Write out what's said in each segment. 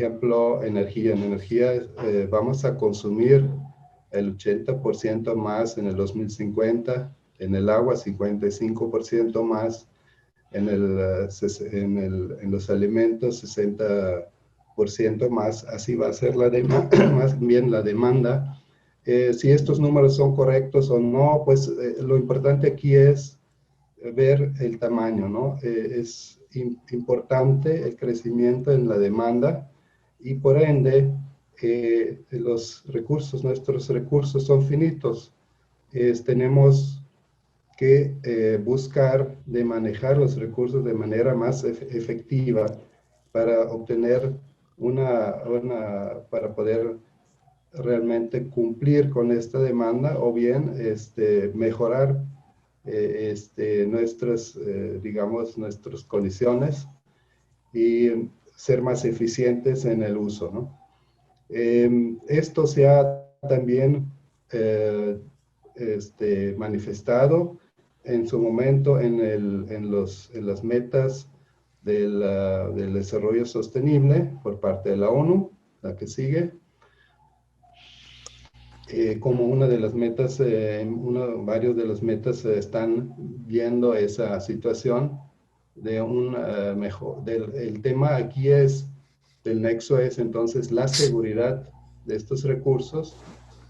ejemplo, energía. En energía vamos a consumir el 80% más en el 2050, en el agua 55% más, en los alimentos 60% más, así va a ser más bien la demanda. Si estos números son correctos o no, pues lo importante aquí es ver el tamaño, ¿no? Es importante el crecimiento en la demanda y por ende nuestros recursos son finitos. Tenemos que buscar de manejar los recursos de manera más efectiva para obtener para poder realmente cumplir con esta demanda o bien mejorar digamos, nuestras condiciones y ser más eficientes en el uso, ¿no? Esto se ha también manifestado en su momento en las metas del desarrollo sostenible por parte de la ONU, la que sigue, como una de las metas, varios de las metas están viendo esa situación de un mejor, el tema aquí del nexo es entonces la seguridad de estos recursos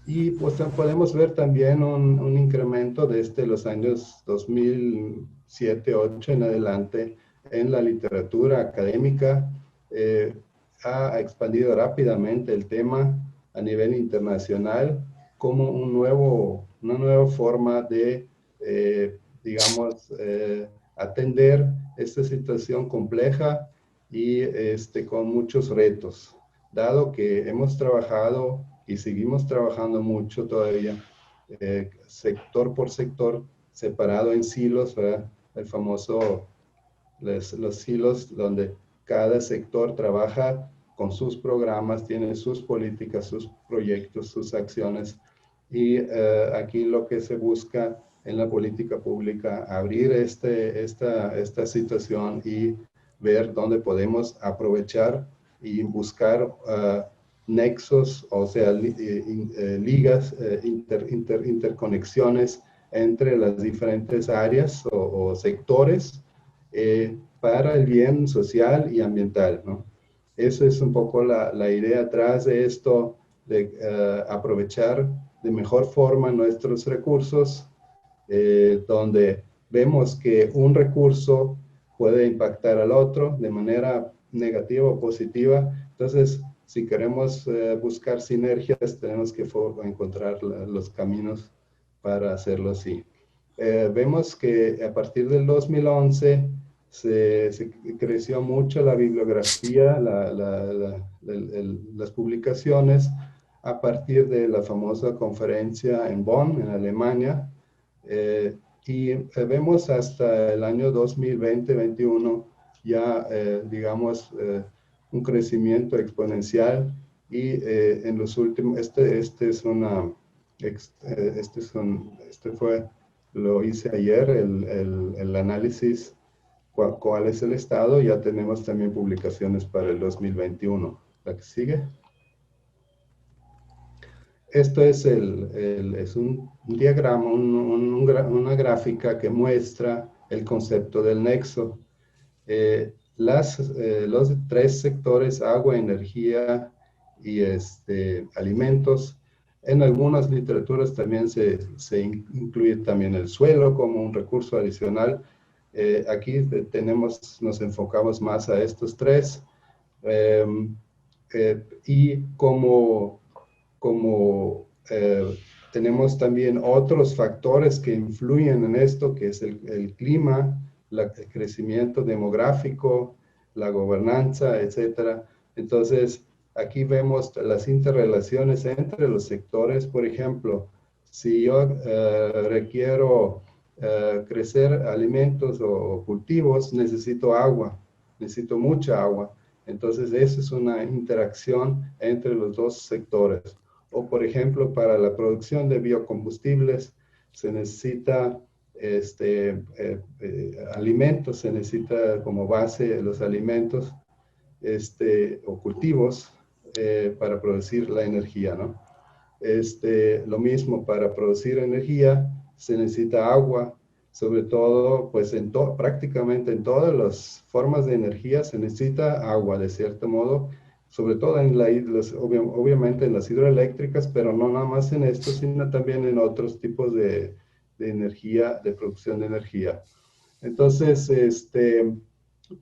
y pues podemos ver también un incremento desde los años 2007-2008 en adelante en la literatura académica. Ha expandido rápidamente el tema a nivel internacional como una nueva forma de, digamos, atender esta situación compleja y con muchos retos, dado que hemos trabajado y seguimos trabajando mucho todavía, sector por sector, separado en silos, ¿verdad? El famoso, los silos donde cada sector trabaja con sus programas, tiene sus políticas, sus proyectos, sus acciones. Y aquí lo que se busca en la política pública, abrir esta situación y ver dónde podemos aprovechar y buscar nexos, o sea, ligas, interconexiones entre las diferentes áreas o sectores para el bien social y ambiental, ¿no? Eso es un poco la idea atrás de esto, de aprovechar de mejor forma nuestros recursos, donde vemos que un recurso puede impactar al otro de manera negativa o positiva. Entonces, si queremos buscar sinergias, tenemos que encontrar los caminos para hacerlo así. Vemos que a partir del 2011 se creció mucho la bibliografía, las publicaciones a partir de la famosa conferencia en Bonn, en Alemania, y vemos hasta el año 2020-21 ya, digamos, un crecimiento exponencial y en los últimos, lo hice ayer, el análisis, cuál es el estado. Ya tenemos también publicaciones para el 2021. ¿La que sigue? Esto es, es un diagrama, una gráfica que muestra el concepto del nexo. Los tres sectores, agua, energía y alimentos. En algunas literaturas también se incluye también el suelo como un recurso adicional. Aquí nos enfocamos más a estos tres. Y tenemos también otros factores que influyen en esto, que es el clima, el crecimiento demográfico, la gobernanza, etcétera. Entonces, aquí vemos las interrelaciones entre los sectores. Por ejemplo, si yo requiero crecer alimentos o cultivos, necesito agua, necesito mucha agua. Entonces, eso es una interacción entre los dos sectores. O, por ejemplo, para la producción de biocombustibles se necesita alimentos, se necesita como base los alimentos. o cultivos para producir la energía, ¿no? Lo mismo, para producir energía se necesita agua, sobre todo, pues prácticamente en todas las formas de energía se necesita agua, de cierto modo, sobre todo en obviamente en las hidroeléctricas, pero no nada más en esto, sino también en otros tipos de energía, de producción de energía. Entonces,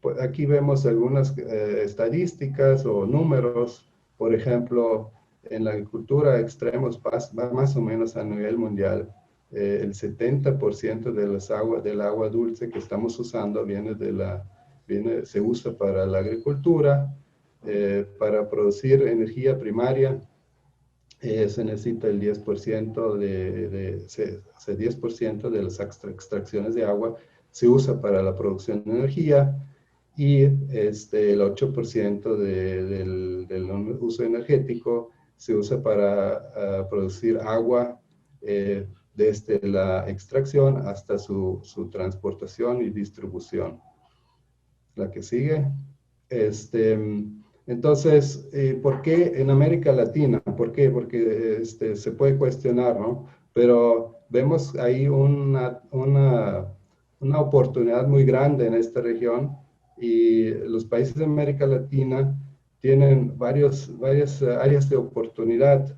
pues aquí vemos algunas estadísticas o números. Por ejemplo, en la agricultura extremos va más o menos a nivel mundial. El 70% del agua dulce que estamos usando se usa para la agricultura, para producir energía primaria. Se necesita el 10% ese 10% de las extracciones de agua se usa para la producción de energía y el 8% del uso energético se usa para producir agua desde la extracción hasta su transportación y distribución. La que sigue. Entonces, ¿por qué en América Latina? ¿Por qué? Porque se puede cuestionar, ¿no? Pero vemos ahí una oportunidad muy grande en esta región y los países de América Latina tienen varias áreas de oportunidad.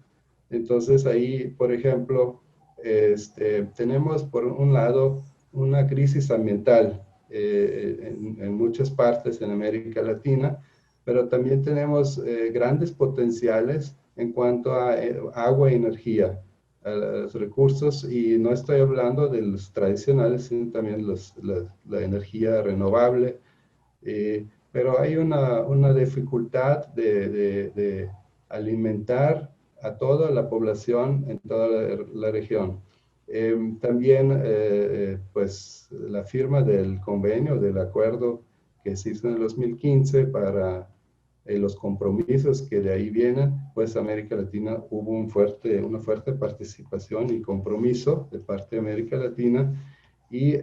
Entonces ahí, por ejemplo, tenemos por un lado una crisis ambiental en muchas partes en América Latina, pero también tenemos grandes potenciales en cuanto a agua y energía, a los recursos, y no estoy hablando de los tradicionales, sino también la energía renovable, pero hay una dificultad de alimentar a toda la población en toda la región. También, pues, la firma del convenio, del acuerdo que se hizo en el 2015 para los compromisos que de ahí vienen, pues América Latina hubo una fuerte participación y compromiso de parte de América Latina y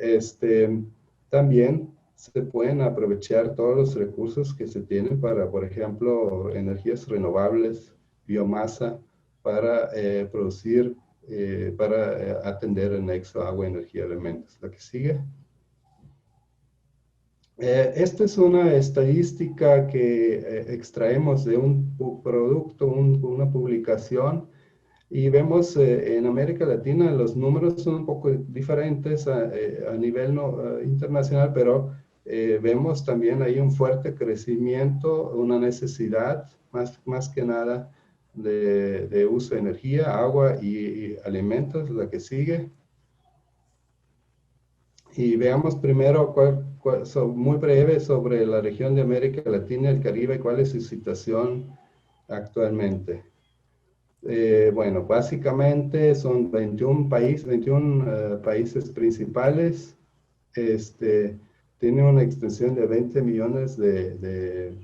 también se pueden aprovechar todos los recursos que se tienen para, por ejemplo, energías renovables, biomasa, para producir, para atender el nexo agua, energía, elementos. La que sigue. Esta es una estadística que extraemos de un producto, una publicación, y vemos en América Latina los números son un poco diferentes a nivel internacional, pero vemos también ahí un fuerte crecimiento, una necesidad más que nada de uso de energía, agua y alimentos, la que sigue. Y veamos primero muy breve sobre la región de América Latina y el Caribe, cuál es su situación actualmente. Bueno, básicamente son 21 países principales. Tiene una extensión de 20 millones de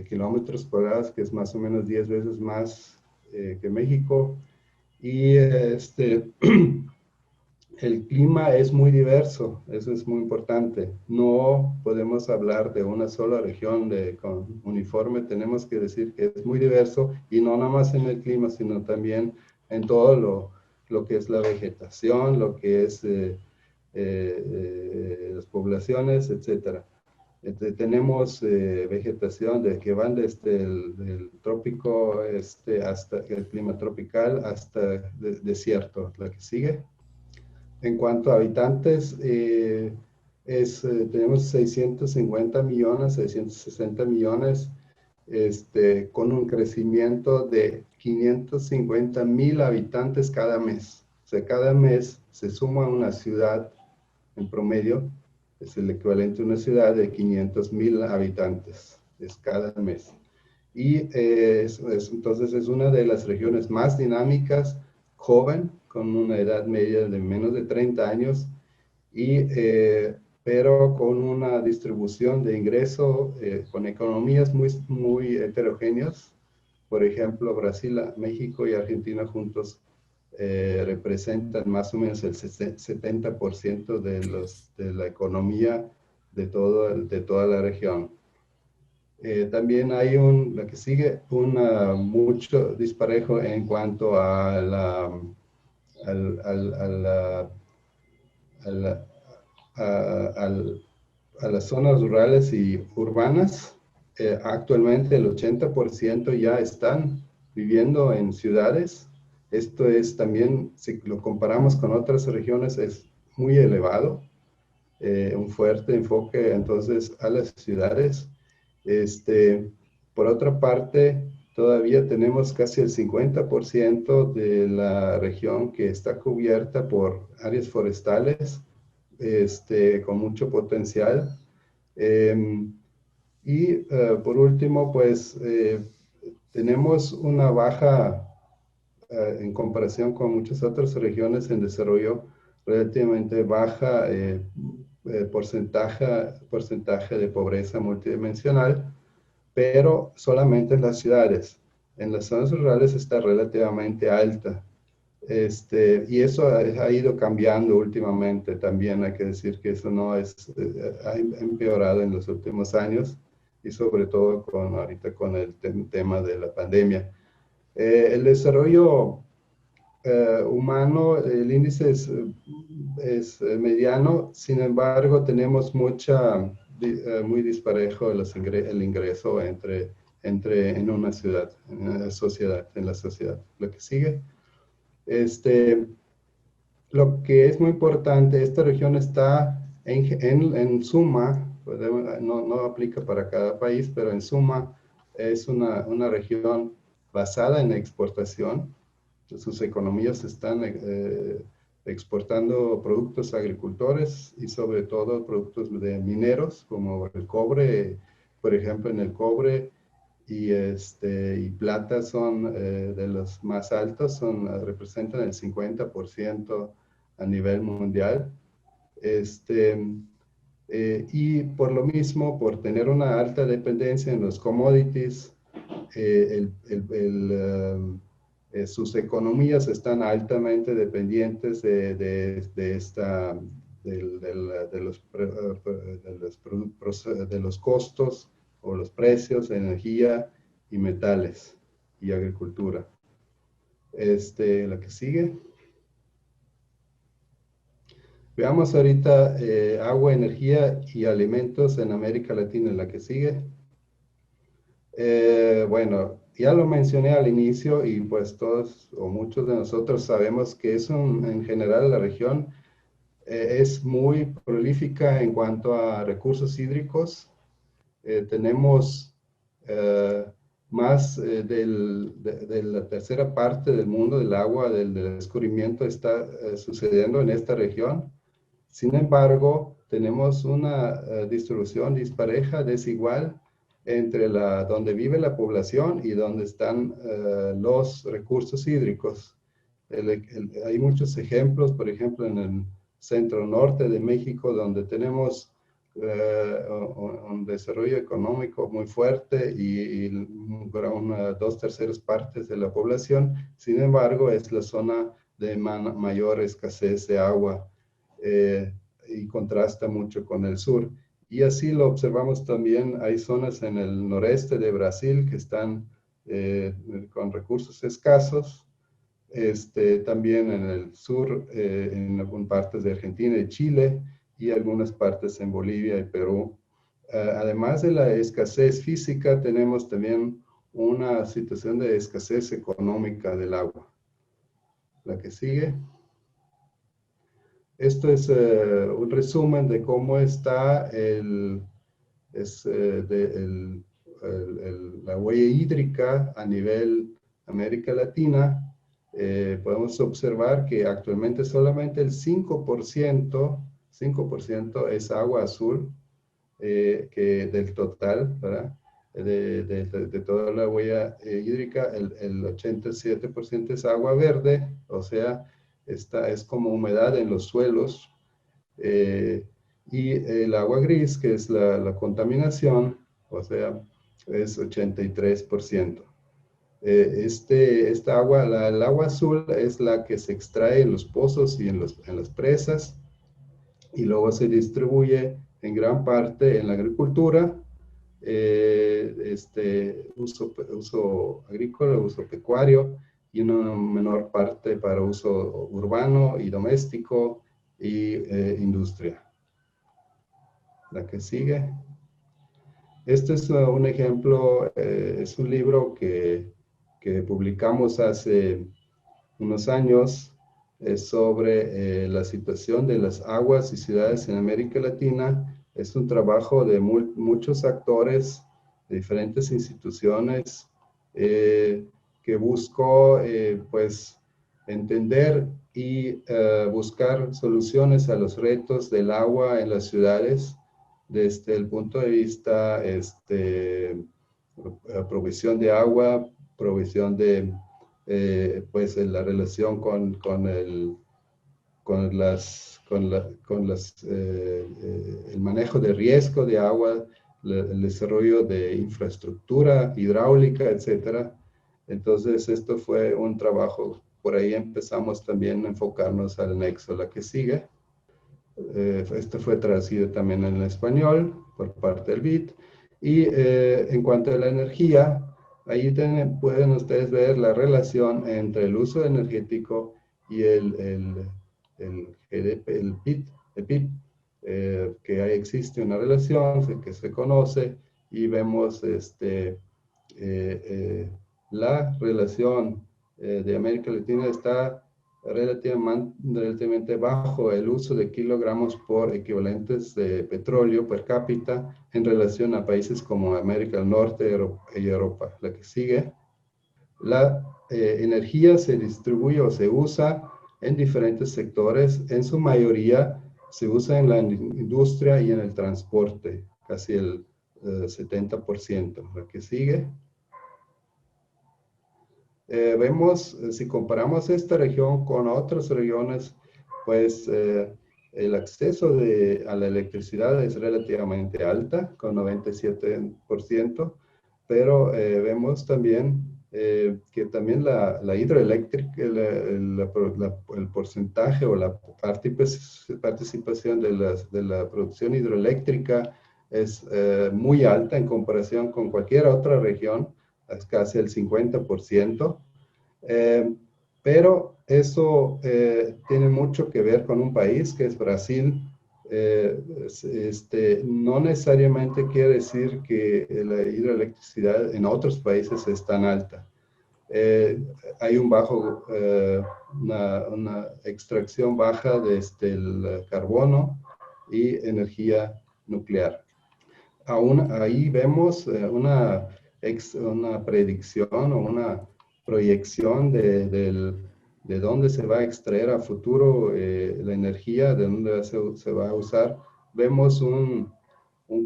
kilómetros cuadrados, que es más o menos 10 veces más que México. Y el clima es muy diverso, eso es muy importante. No podemos hablar de una sola región con uniforme, tenemos que decir que es muy diverso y no nada más en el clima, sino también en todo lo que es la vegetación, lo que es las poblaciones, etc. Tenemos vegetación que van desde el trópico hasta el clima tropical hasta el desierto, la que sigue. En cuanto a habitantes, tenemos 650 millones, 660 millones, con un crecimiento de 550,000 habitantes cada mes. O sea, cada mes se suma una ciudad en promedio, es el equivalente a una ciudad de 500,000 habitantes, es cada mes. Y entonces es una de las regiones más dinámicas, joven, con una edad media de menos de 30 años, pero con una distribución de ingreso con economías muy heterogéneas. Por ejemplo, Brasil, México y Argentina juntos representan más o menos el 70% de la economía de toda la región. También hay la que sigue, mucho disparejo en cuanto a al- al- a la- a la- a- al- a las zonas rurales y urbanas. Actualmente el 80% ya están viviendo en ciudades. Esto es también, si lo comparamos con otras regiones, es muy elevado. Un fuerte enfoque entonces a las ciudades. Este, por otra parte, todavía tenemos casi el 50% de la región que está cubierta por áreas forestales, con mucho potencial. Por último, pues tenemos una baja, en comparación con muchas otras regiones en desarrollo, relativamente baja porcentaje de pobreza multidimensional, pero solamente en las ciudades. En las zonas rurales está relativamente alta. Y eso ha ido cambiando últimamente también. Hay que decir que eso no es, ha empeorado en los últimos años y sobre todo ahorita con el tema de la pandemia. El desarrollo humano, el índice es mediano. Sin embargo, tenemos muy disparejo el ingreso en una ciudad, en la sociedad. Lo que sigue. Este, lo que es muy importante, esta región está en suma, no aplica para cada país, pero en suma es una región basada en exportación. Sus economías están exportando productos agricultores y sobre todo productos de mineros, como el cobre. Por ejemplo, en el cobre y plata son de los más altos, representan el 50% a nivel mundial. Este, y por lo mismo, por tener una alta dependencia en los commodities, sus economías están altamente dependientes de los costos o los precios de energía y metales y agricultura. La que sigue. Veamos ahorita agua, energía y alimentos en América Latina, la que sigue. Bueno, ya lo mencioné al inicio y pues todos o muchos de nosotros sabemos que en general la región es muy prolífica en cuanto a recursos hídricos. Tenemos eh, más de la tercera parte del mundo del agua, del descubrimiento está sucediendo en esta región. Sin embargo, tenemos una distribución dispareja, desigual, entre donde vive la población y donde están los recursos hídricos. Hay muchos ejemplos, por ejemplo, en el centro norte de México, donde tenemos un desarrollo económico muy fuerte y dos terceras partes de la población. Sin embargo, es la zona de mayor escasez de agua y contrasta mucho con el sur. Y así lo observamos también, hay zonas en el noreste de Brasil que están con recursos escasos, también en el sur, en algunas partes de Argentina y Chile, y algunas partes en Bolivia y Perú. Además de la escasez física, tenemos también una situación de escasez económica del agua. La que sigue. Esto es un resumen de cómo está la huella hídrica a nivel América Latina. Podemos observar que actualmente solamente el 5% es agua azul del total, ¿verdad? De toda la huella hídrica, el 87% es agua verde, o sea, esta es como humedad en los suelos. Y el agua gris, que es la contaminación, o sea, es 83%. Esta agua, el agua azul es la que se extrae en los pozos y en las presas y luego se distribuye en gran parte en la agricultura uso agrícola, uso pecuario, y una menor parte para uso urbano y doméstico y industria. La que sigue. Este es un ejemplo, es un libro que publicamos hace unos años sobre la situación de las aguas y ciudades en América Latina. Es un trabajo de muchos actores, de diferentes instituciones, que buscó pues entender y buscar soluciones a los retos del agua en las ciudades desde el punto de vista provisión de agua, provisión de pues en la relación el manejo de riesgo de agua, el desarrollo de infraestructura hidráulica, etcétera. Entonces, esto fue un trabajo, por ahí empezamos también a enfocarnos al nexo. La que sigue, esto fue traducido también en español por parte del BID. Y en cuanto a la energía, ahí pueden ustedes ver la relación entre el uso energético y el GDP, el PIB, que ahí existe una relación que se conoce y vemos la relación de América Latina está relativamente bajo el uso de kilogramos por equivalentes de petróleo per cápita en relación a países como América del Norte y Europa. La que sigue. La energía se distribuye o se usa en diferentes sectores. En su mayoría se usa en la industria y en el transporte, casi el 70%. La que sigue. Vemos, si comparamos esta región con otras regiones, pues el acceso a la electricidad es relativamente alta, con 97%, pero vemos también que también la hidroeléctrica, el porcentaje o la participación de la producción hidroeléctrica es muy alta en comparación con cualquier otra región, es casi el 50%, pero eso tiene mucho que ver con un país que es Brasil. No necesariamente quiere decir que la hidroelectricidad en otros países es tan alta. Hay una extracción baja desde el carbono y energía nuclear. Aún ahí vemos una predicción o una proyección de dónde se va a extraer a futuro la energía, de dónde se va a usar. Vemos un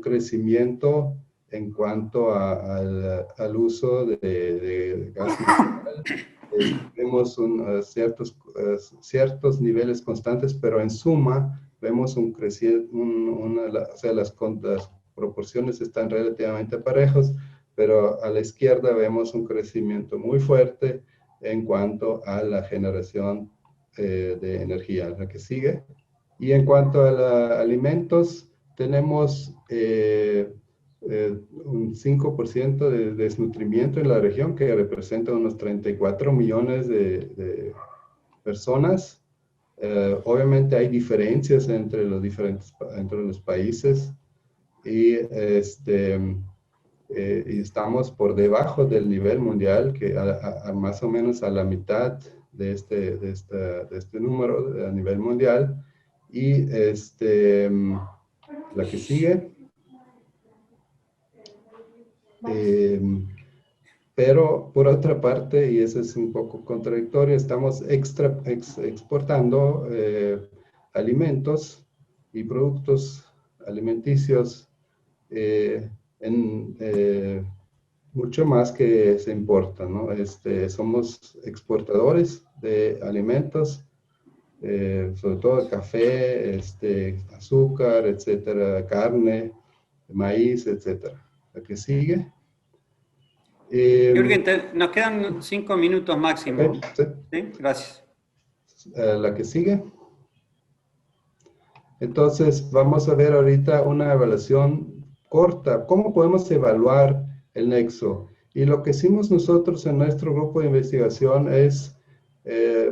crecimiento en cuanto al uso de gas natural. Vemos ciertos niveles constantes, pero en suma vemos un crecimiento, o sea, las proporciones están relativamente parejos, pero a la izquierda vemos un crecimiento muy fuerte en cuanto a la generación de energía. La que sigue. Y en cuanto a alimentos, tenemos un 5% de desnutrimiento en la región, que representa unos 34 millones de personas. Obviamente hay diferencias entre los países y y estamos por debajo del nivel mundial, que más o menos a la mitad de este número a nivel mundial. Y la que sigue. Pero por otra parte, y eso es un poco contradictorio, estamos exportando alimentos y productos alimenticios mucho más que se importa, ¿no? Somos exportadores de alimentos, sobre todo café, azúcar, etcétera, carne, maíz, etcétera. ¿La que sigue? Jürgen, nos quedan 5 minutos máximo. Okay, sí. ¿Sí? Gracias. La que sigue. Entonces, vamos a ver ahorita una evaluación corta. ¿Cómo podemos evaluar el nexo? Y lo que hicimos nosotros en nuestro grupo de investigación es,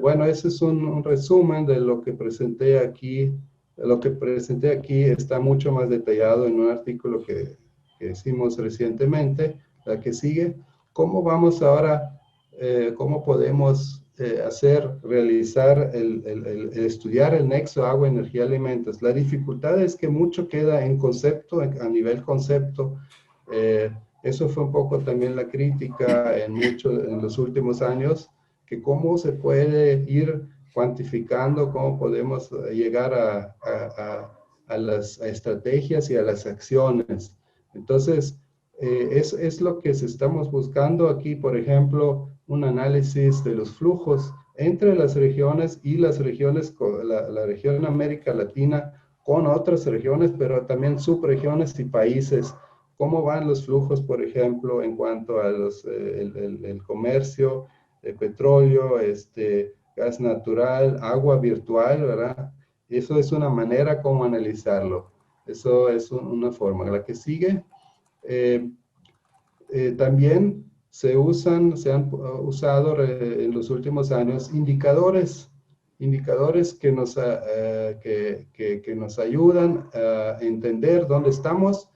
bueno, ese es un resumen de lo que presenté aquí. Lo que presenté aquí está mucho más detallado en un artículo que hicimos recientemente. La que sigue, ¿cómo vamos ahora, cómo podemos realizar el estudiar el nexo agua, energía, alimentos? La dificultad es que mucho queda en concepto, a nivel concepto. Eso fue un poco también la crítica en los últimos años, que cómo se puede ir cuantificando, cómo podemos llegar a las estrategias y a las acciones. Entonces, es lo que estamos buscando aquí, por ejemplo, un análisis de los flujos entre las regiones y las regiones, la región América Latina con otras regiones, pero también subregiones y países. ¿Cómo van los flujos, por ejemplo, en cuanto a el comercio, petróleo, gas natural, agua virtual, ¿verdad? Eso es una manera como analizarlo. Eso es una forma. La que sigue, eh, también se han usado en los últimos años indicadores que que nos ayudan a entender dónde estamos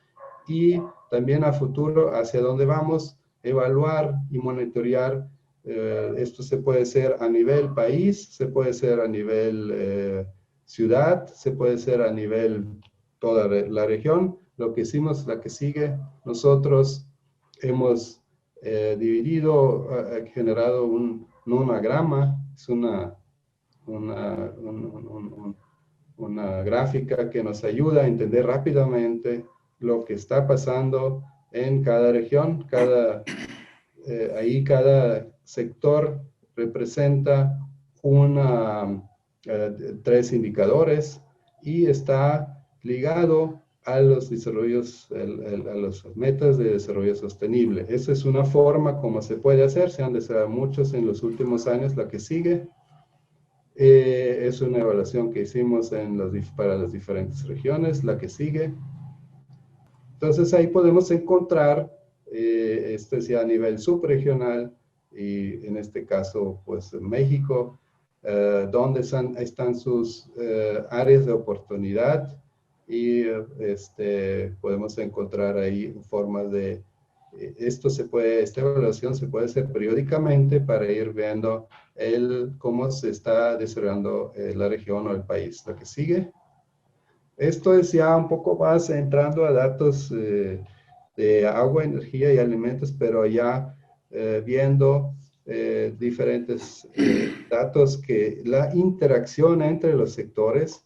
y también a futuro hacia dónde vamos, evaluar y monitorear. Esto se puede hacer a nivel país, se puede hacer a nivel ciudad, se puede hacer a nivel toda la región. Lo que hicimos, la que sigue, nosotros hemos dividido, generado un nomagrama, es una, una gráfica que nos ayuda a entender rápidamente lo que está pasando en cada región. Ahí cada sector representa tres indicadores y está ligado a los desarrollos, a las metas de desarrollo sostenible. Esa es una forma como se puede hacer, se han desarrollado muchos en los últimos años. La que sigue es una evaluación que hicimos para las diferentes regiones. La que sigue. Entonces ahí podemos encontrar, esto es ya a nivel subregional, y en este caso, pues México, donde están sus áreas de oportunidad, y podemos encontrar ahí formas de, esta evaluación se puede hacer periódicamente para ir viendo cómo se está desarrollando la región o el país. La que sigue. Esto es ya un poco más entrando a datos de agua, energía y alimentos, pero ya viendo diferentes datos que la interacción entre los sectores,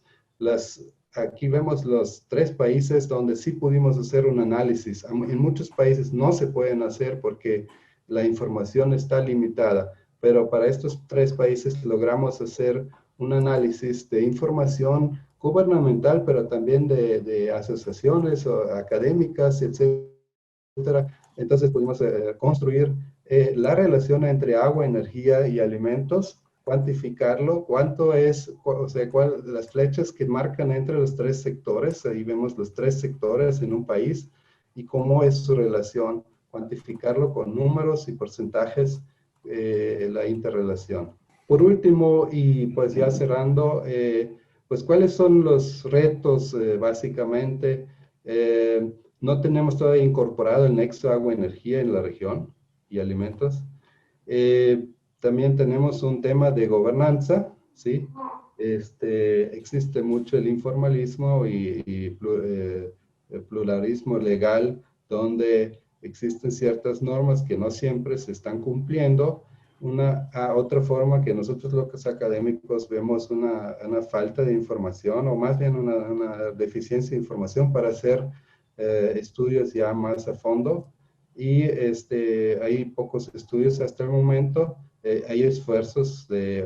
aquí vemos los tres países donde sí pudimos hacer un análisis. En muchos países no se pueden hacer porque la información está limitada, pero para estos tres países logramos hacer un análisis de información gubernamental, pero también de asociaciones académicas, etcétera. Entonces pudimos construir la relación entre agua, energía y alimentos, cuantificarlo, cuánto es, o sea, las flechas que marcan entre los tres sectores, ahí vemos los tres sectores en un país y cómo es su relación, cuantificarlo con números y porcentajes, la interrelación. Por último, y pues ya cerrando, pues cuáles son los retos básicamente. No tenemos todavía incorporado el nexo agua-energía en la región y alimentos. También tenemos un tema de gobernanza, ¿sí? Existe mucho el informalismo y el pluralismo legal, donde existen ciertas normas que no siempre se están cumpliendo. Otra forma que nosotros los académicos vemos una falta de información, o más bien una deficiencia de información para hacer estudios ya más a fondo. Y hay pocos estudios hasta el momento. Hay esfuerzos de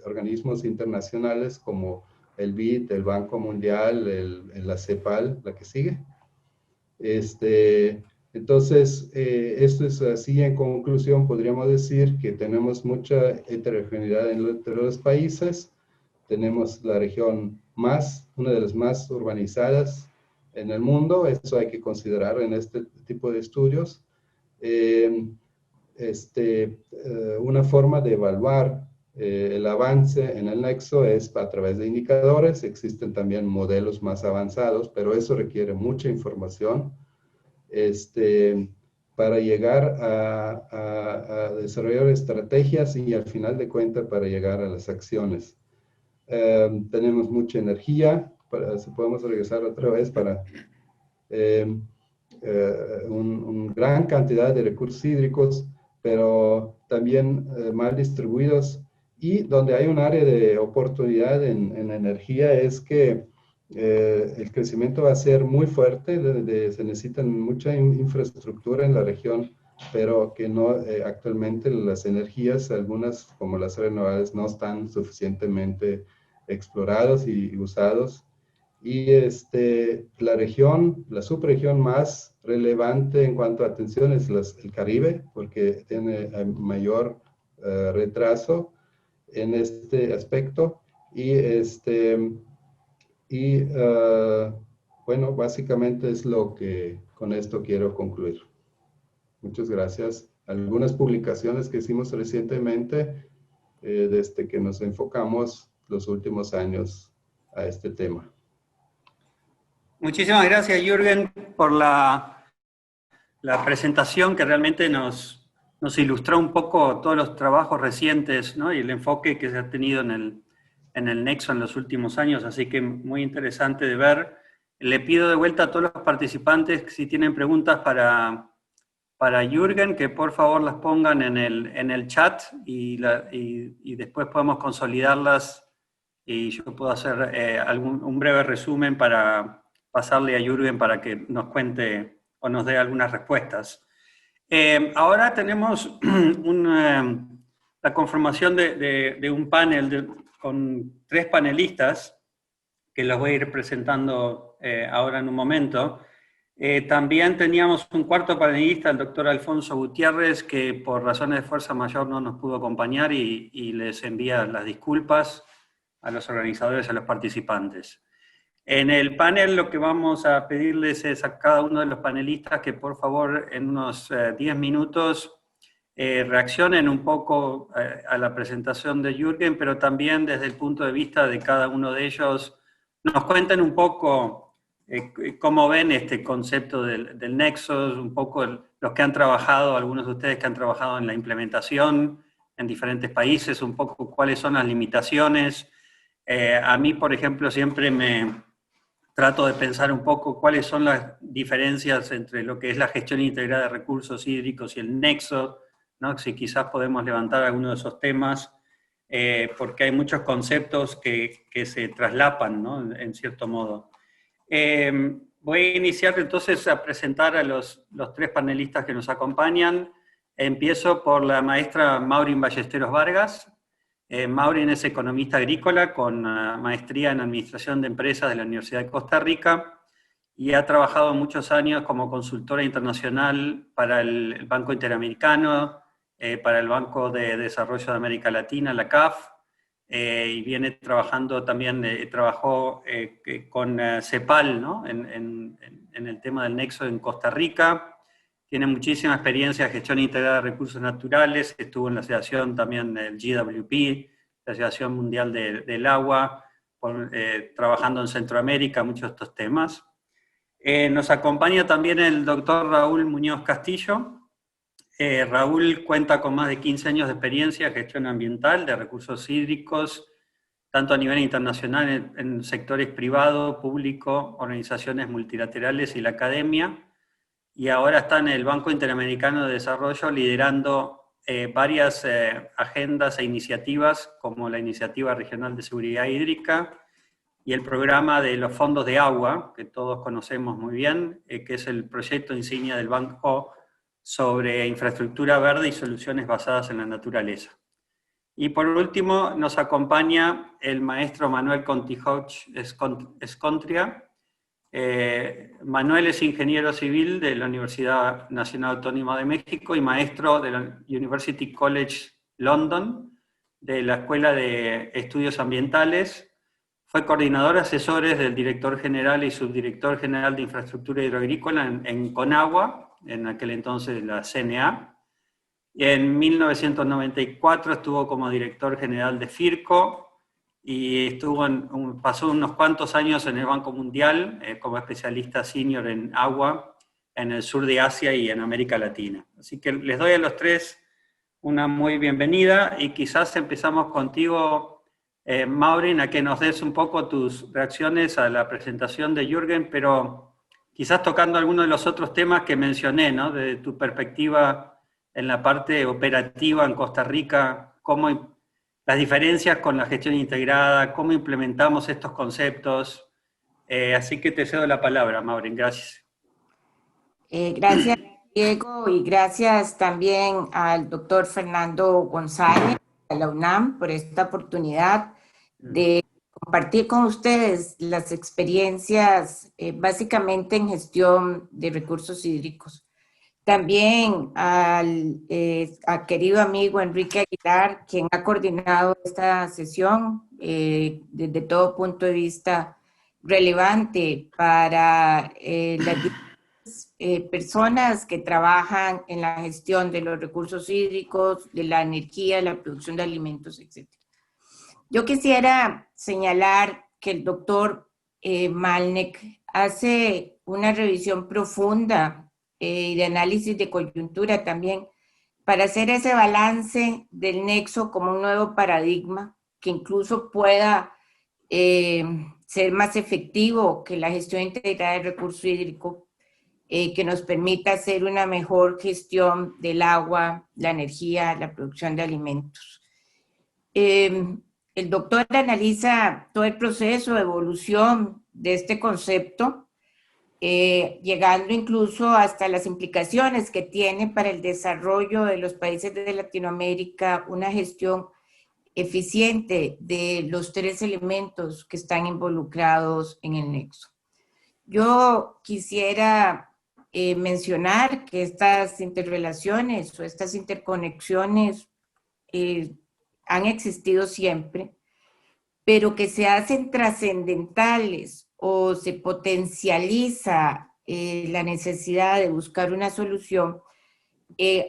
organismos internacionales como el BID, el Banco Mundial, la CEPAL, la que sigue. Entonces, esto es así en conclusión, podríamos decir que tenemos mucha heterogeneidad entre los países. Tenemos la región una de las más urbanizadas, en el mundo. Eso hay que considerar en este tipo de estudios. Una forma de evaluar el avance en el nexo es a través de indicadores. Existen también modelos más avanzados, pero eso requiere mucha información para llegar a desarrollar estrategias y al final de cuentas para llegar a las acciones. Tenemos mucha energía, si podemos regresar otra vez para una gran cantidad de recursos hídricos, pero también mal distribuidos, y donde hay un área de oportunidad en energía es que el crecimiento va a ser muy fuerte, se necesita mucha infraestructura en la región, pero que no, actualmente las energías, algunas como las renovables, no están suficientemente explorados y usados. Y la región, la subregión más relevante en cuanto a atención es el Caribe, porque tiene mayor retraso en este aspecto. Bueno, básicamente es lo que con esto quiero concluir. Muchas gracias. Algunas publicaciones que hicimos recientemente, desde que nos enfocamos los últimos años a este tema. Muchísimas gracias, Jürgen, por la presentación que realmente nos ilustró un poco todos los trabajos recientes, ¿no? Y el enfoque que se ha tenido en el nexo en los últimos años, así que muy interesante de ver. Le pido de vuelta a todos los participantes que si tienen preguntas para Jürgen, que por favor las pongan en el chat y después podemos consolidarlas y yo puedo hacer un breve resumen para pasarle a Jürgen para que nos cuente o nos dé algunas respuestas. Ahora tenemos la conformación de un panel con 3 panelistas, que los voy a ir presentando ahora en un momento. También teníamos un cuarto panelista, el doctor Alfonso Gutiérrez, que por razones de fuerza mayor no nos pudo acompañar y les envía las disculpas a los organizadores y a los participantes. En el panel lo que vamos a pedirles es a cada uno de los panelistas que por favor en unos 10 minutos reaccionen un poco a la presentación de Jürgen, pero también desde el punto de vista de cada uno de ellos nos cuenten un poco cómo ven este concepto del nexo, un poco los que han trabajado, algunos de ustedes que han trabajado en la implementación en diferentes países, un poco cuáles son las limitaciones. A mí, por ejemplo, siempre me trato de pensar un poco cuáles son las diferencias entre lo que es la gestión integrada de recursos hídricos y el nexo, ¿no? Si quizás podemos levantar alguno de esos temas, porque hay muchos conceptos que se traslapan, ¿no? En cierto modo. Voy a iniciar entonces a presentar a los 3 panelistas que nos acompañan. Empiezo por la maestra Maureen Ballesteros Vargas. Maureen es economista agrícola con maestría en Administración de Empresas de la Universidad de Costa Rica y ha trabajado muchos años como consultora internacional para el Banco Interamericano, para el Banco de Desarrollo de América Latina, la CAF, y viene trabajando también, trabajó con CEPAL, ¿no? en el tema del nexo en Costa Rica. Tiene muchísima experiencia en gestión integrada de recursos naturales, estuvo en la asociación también del GWP, la Asociación Mundial del Agua, trabajando en Centroamérica, muchos de estos temas. Nos acompaña también el doctor Raúl Muñoz Castillo. Raúl cuenta con más de 15 años de experiencia en gestión ambiental de recursos hídricos, tanto a nivel internacional en sectores privado, público, organizaciones multilaterales y la academia, y ahora está en el Banco Interamericano de Desarrollo liderando varias agendas e iniciativas, como la Iniciativa Regional de Seguridad Hídrica y el programa de los fondos de agua, que todos conocemos muy bien, que es el proyecto insignia del banco sobre infraestructura verde y soluciones basadas en la naturaleza. Y por último nos acompaña el maestro Manuel Contijoch Escontria. Manuel es ingeniero civil de la Universidad Nacional Autónoma de México y maestro de la University College London, de la Escuela de Estudios Ambientales. fue coordinador asesores del director general y subdirector general de infraestructura hidroagrícola en Conagua, en aquel entonces la CNA. Y en 1994 estuvo como director general de FIRCO y pasó unos cuantos años en el Banco Mundial como especialista senior en agua en el sur de Asia y en América Latina. Así que les doy a los tres una muy bienvenida y quizás empezamos contigo, Maureen, a que nos des un poco tus reacciones a la presentación de Jürgen, pero quizás tocando algunos de los otros temas que mencioné, ¿no? De tu perspectiva en la parte operativa en Costa Rica, cómo las diferencias con la gestión integrada, cómo implementamos estos conceptos. Así que te cedo la palabra, Maureen, gracias. Gracias, Diego, y gracias también al doctor Fernando González, a la UNAM, por esta oportunidad de compartir con ustedes las experiencias básicamente en gestión de recursos hídricos. También al querido amigo Enrique Aguilar, quien ha coordinado esta sesión desde todo punto de vista relevante para las personas que trabajan en la gestión de los recursos hídricos, de la energía, la producción de alimentos, etc. Yo quisiera señalar que el doctor Malneck hace una revisión profunda y de análisis de coyuntura también para hacer ese balance del nexo como un nuevo paradigma que incluso pueda ser más efectivo que la gestión integrada del recurso hídrico, que nos permita hacer una mejor gestión del agua, la energía, la producción de alimentos. El doctor analiza todo el proceso de evolución de este concepto, llegando incluso hasta las implicaciones que tiene para el desarrollo de los países de Latinoamérica una gestión eficiente de los tres elementos que están involucrados en el nexo. Yo quisiera mencionar que estas interrelaciones o estas interconexiones han existido siempre, pero que se hacen trascendentales o se potencializa la necesidad de buscar una solución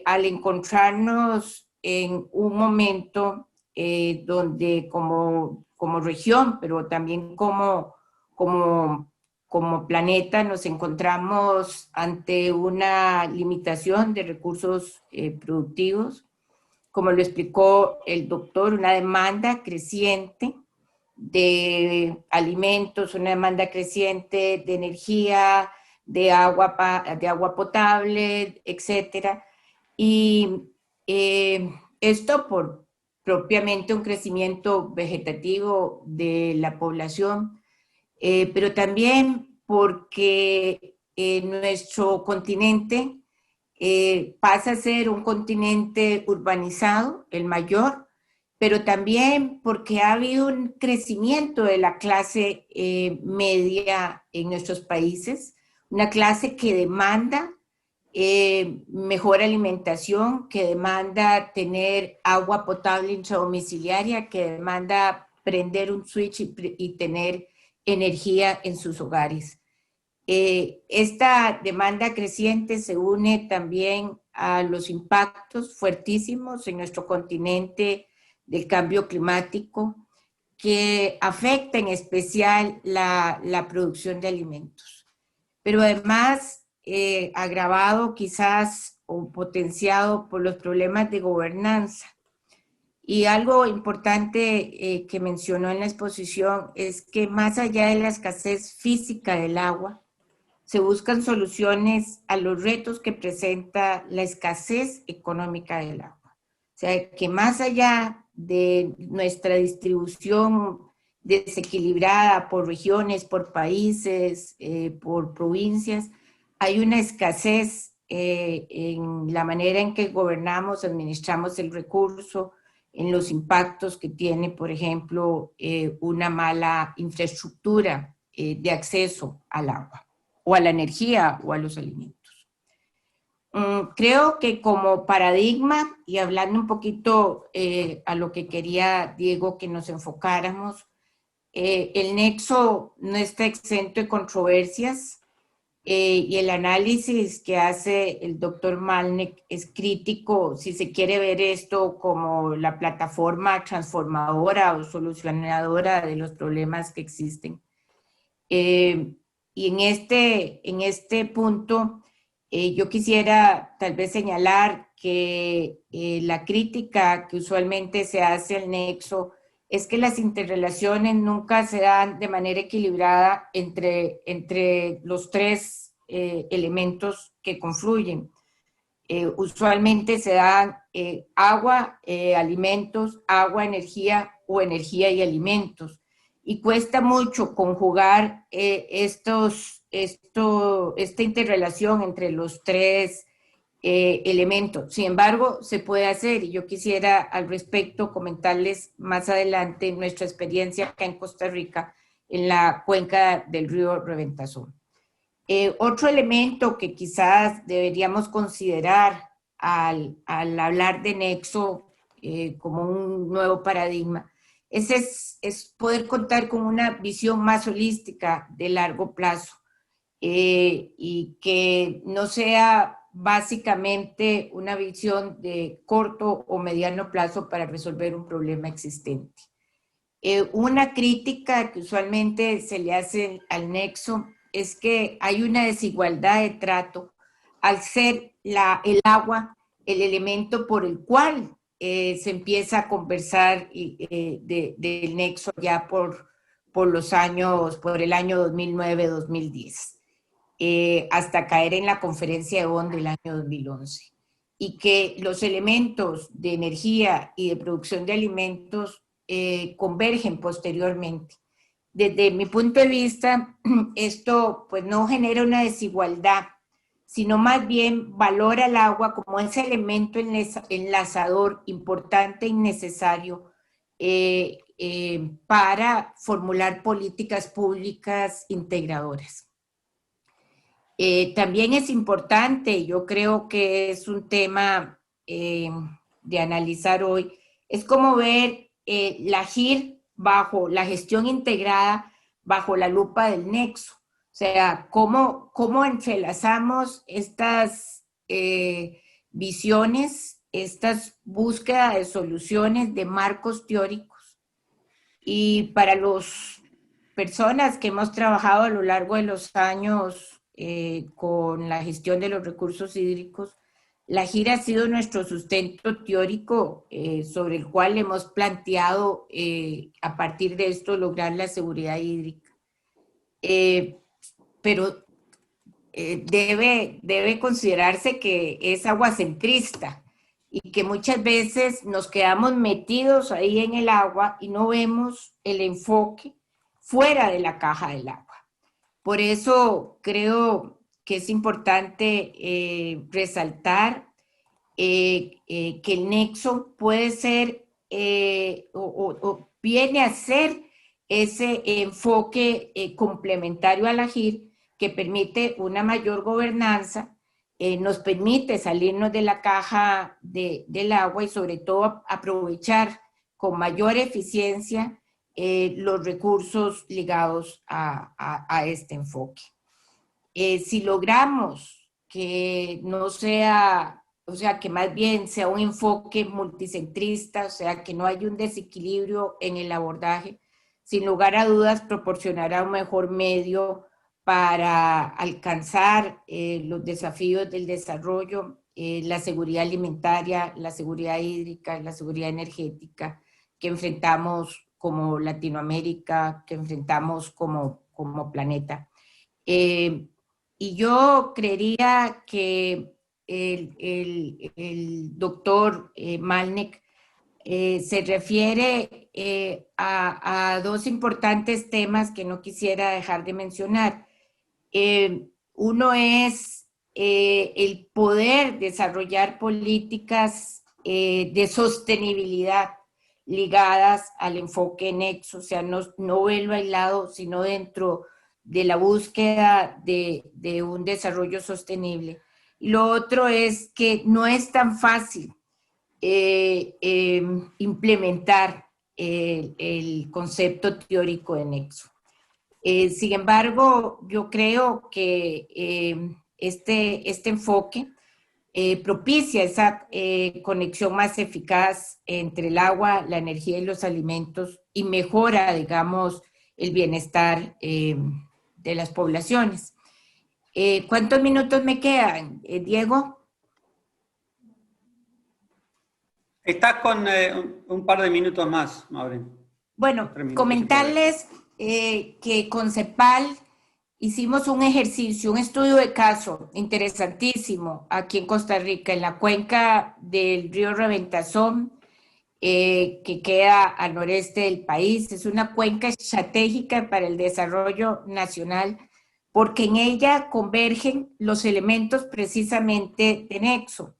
al encontrarnos en un momento donde como región, pero también como planeta nos encontramos ante una limitación de recursos productivos, como lo explicó el doctor, una demanda creciente de alimentos, una demanda creciente de energía, de agua potable, etcétera. Y esto por propiamente un crecimiento vegetativo de la población, pero también porque nuestro continente pasa a ser un continente urbanizado, el mayor, pero también porque ha habido un crecimiento de la clase media en nuestros países, una clase que demanda mejor alimentación, que demanda tener agua potable intradomiciliaria, que demanda prender un switch y tener energía en sus hogares. Esta demanda creciente se une también a los impactos fuertísimos en nuestro continente del cambio climático, que afecta en especial la producción de alimentos. Pero además, agravado quizás o potenciado por los problemas de gobernanza. Y algo importante que mencionó en la exposición es que más allá de la escasez física del agua, se buscan soluciones a los retos que presenta la escasez económica del agua. O sea, que más allá de nuestra distribución desequilibrada por regiones, por países, por provincias, hay una escasez en la manera en que gobernamos, administramos el recurso, en los impactos que tiene, por ejemplo, una mala infraestructura de acceso al agua, o a la energía, o a los alimentos. Creo que como paradigma, y hablando un poquito a lo que quería Diego que nos enfocáramos, el nexo no está exento de controversias y el análisis que hace el doctor Malnick es crítico si se quiere ver esto como la plataforma transformadora o solucionadora de los problemas que existen. Y en este punto yo quisiera tal vez señalar que la crítica que usualmente se hace al nexo es que las interrelaciones nunca se dan de manera equilibrada entre los tres elementos que confluyen. Usualmente se dan agua, alimentos, agua, energía o energía y alimentos. Y cuesta mucho conjugar esta interrelación entre los tres elementos. Sin embargo, se puede hacer y yo quisiera al respecto comentarles más adelante nuestra experiencia acá en Costa Rica en la cuenca del río Reventazón. Otro elemento que quizás deberíamos considerar al hablar de nexo como un nuevo paradigma es poder contar con una visión más holística de largo plazo y que no sea básicamente una visión de corto o mediano plazo para resolver un problema existente. Una crítica que usualmente se le hace al nexo es que hay una desigualdad de trato al ser el agua el elemento por el cual se empieza a conversar del nexo ya por el año 2009-2010. Hasta caer en la conferencia de Bonn del año 2011. Y que los elementos de energía y de producción de alimentos convergen posteriormente. Desde mi punto de vista, esto pues no genera una desigualdad, sino más bien valora el agua como ese elemento enlazador importante y necesario para formular políticas públicas integradoras. También es importante, yo creo que es un tema de analizar hoy, es como ver la GIR bajo la gestión integrada, bajo la lupa del nexo. O sea, cómo entrelazamos estas visiones, estas búsquedas de soluciones de marcos teóricos. Y para las personas que hemos trabajado a lo largo de los años con la gestión de los recursos hídricos, la GIR ha sido nuestro sustento teórico sobre el cual hemos planteado a partir de esto lograr la seguridad hídrica. Pero debe considerarse que es aguacentrista y que muchas veces nos quedamos metidos ahí en el agua y no vemos el enfoque fuera de la caja del agua. Por eso creo que es importante resaltar que el nexo puede ser o viene a ser ese enfoque complementario a la GIR que permite una mayor gobernanza, nos permite salirnos de la caja del agua y sobre todo aprovechar con mayor eficiencia los recursos ligados a este enfoque. Si logramos que no sea, o sea, que más bien sea un enfoque multicentrista, o sea, que no haya un desequilibrio en el abordaje, sin lugar a dudas proporcionará un mejor medio para alcanzar los desafíos del desarrollo, la seguridad alimentaria, la seguridad hídrica, la seguridad energética que enfrentamos como Latinoamérica, que enfrentamos como planeta. Y yo creería que el doctor Malnick se refiere a dos importantes temas que no quisiera dejar de mencionar. Uno es el poder desarrollar políticas de sostenibilidad ligadas al enfoque nexo, o sea, no verlo aislado, sino dentro de la búsqueda de un desarrollo sostenible. Y lo otro es que no es tan fácil implementar el concepto teórico de nexo. Sin embargo, yo creo que este enfoque propicia esa conexión más eficaz entre el agua, la energía y los alimentos y mejora, digamos, el bienestar de las poblaciones. ¿Cuántos minutos me quedan, Diego? Estás con un par de minutos más, Maureen. Bueno, comentarles que con CEPAL hicimos un ejercicio, un estudio de caso interesantísimo aquí en Costa Rica, en la cuenca del río Reventazón, que queda al noreste del país. Es una cuenca estratégica para el desarrollo nacional, porque en ella convergen los elementos precisamente de nexo.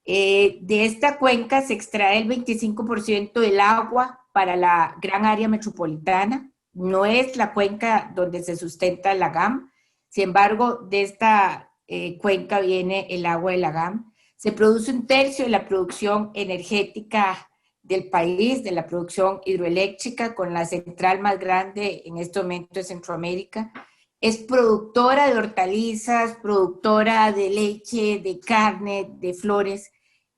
De esta cuenca se extrae el 25% del agua para la gran área metropolitana. No es la cuenca donde se sustenta la GAM. Sin embargo, de esta cuenca viene el agua de la GAM. Se produce 1/3 de la producción energética del país, de la producción hidroeléctrica, con la central más grande en este momento de Centroamérica. Es productora de hortalizas, productora de leche, de carne, de flores,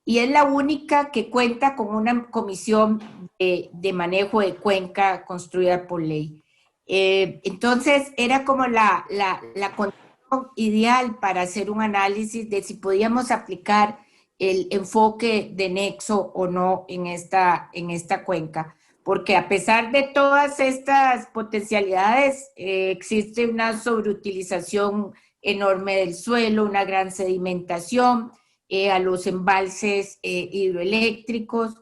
y es la única que cuenta con una comisión de manejo de cuenca construida por ley. Entonces, era como la condición ideal para hacer un análisis de si podíamos aplicar el enfoque de nexo o no en esta cuenca. Porque a pesar de todas estas potencialidades, existe una sobreutilización enorme del suelo, una gran sedimentación, a los embalses hidroeléctricos,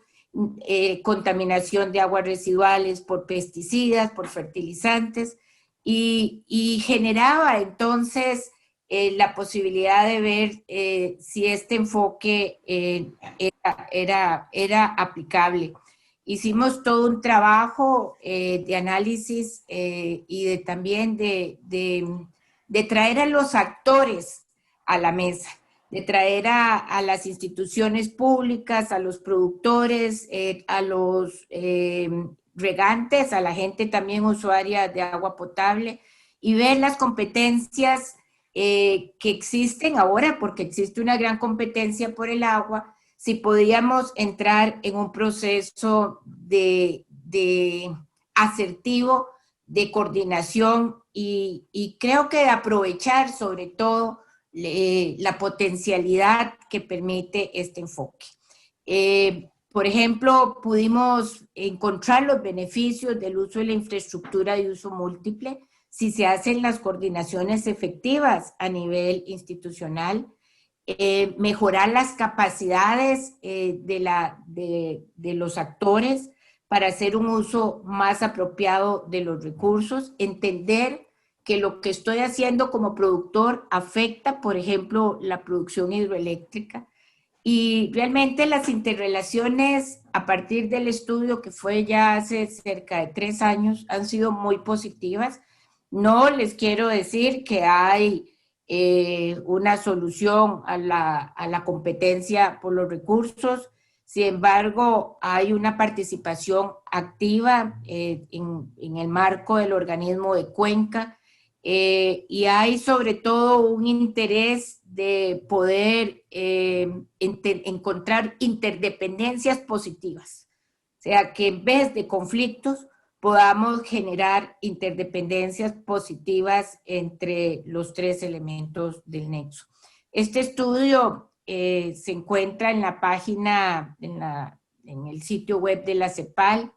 contaminación de aguas residuales por pesticidas, por fertilizantes, y generaba entonces la posibilidad de ver si este enfoque era aplicable. Hicimos todo un trabajo de análisis y también de traer a los actores a la mesa, de traer a las instituciones públicas, a los productores, a los regantes, a la gente también usuaria de agua potable, y ver las competencias que existen ahora, porque existe una gran competencia por el agua, si podíamos entrar en un proceso de asertivo, de coordinación y creo que de aprovechar sobre todo la potencialidad que permite este enfoque. Por ejemplo, pudimos encontrar los beneficios del uso de la infraestructura de uso múltiple si se hacen las coordinaciones efectivas a nivel institucional. Mejorar las capacidades de los actores para hacer un uso más apropiado de los recursos, entender que lo que estoy haciendo como productor afecta, por ejemplo, la producción hidroeléctrica, y realmente las interrelaciones a partir del estudio que fue ya hace cerca de 3 años han sido muy positivas. No les quiero decir que hay una solución a la competencia por los recursos. Sin embargo, hay una participación activa en el marco del organismo de cuenca y hay sobre todo un interés de poder encontrar interdependencias positivas. O sea, que en vez de conflictos, podamos generar interdependencias positivas entre los 3 elementos del nexo. Este estudio se encuentra en la página, en el sitio web de la CEPAL.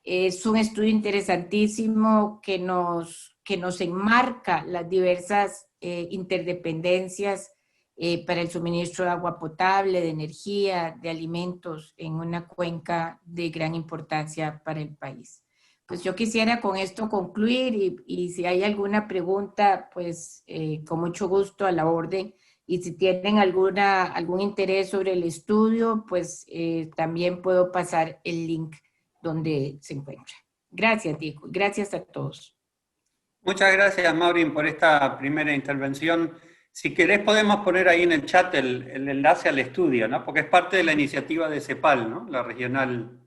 Es un estudio interesantísimo que nos enmarca las diversas interdependencias para el suministro de agua potable, de energía, de alimentos en una cuenca de gran importancia para el país. Pues yo quisiera con esto concluir y si hay alguna pregunta, pues con mucho gusto a la orden. Y si tienen algún interés sobre el estudio, pues también puedo pasar el link donde se encuentra. Gracias, Diego. Gracias a todos. Muchas gracias, Maureen, por esta primera intervención. Si querés podemos poner ahí en el chat el enlace al estudio, ¿no? Porque es parte de la iniciativa de CEPAL, ¿no? La regional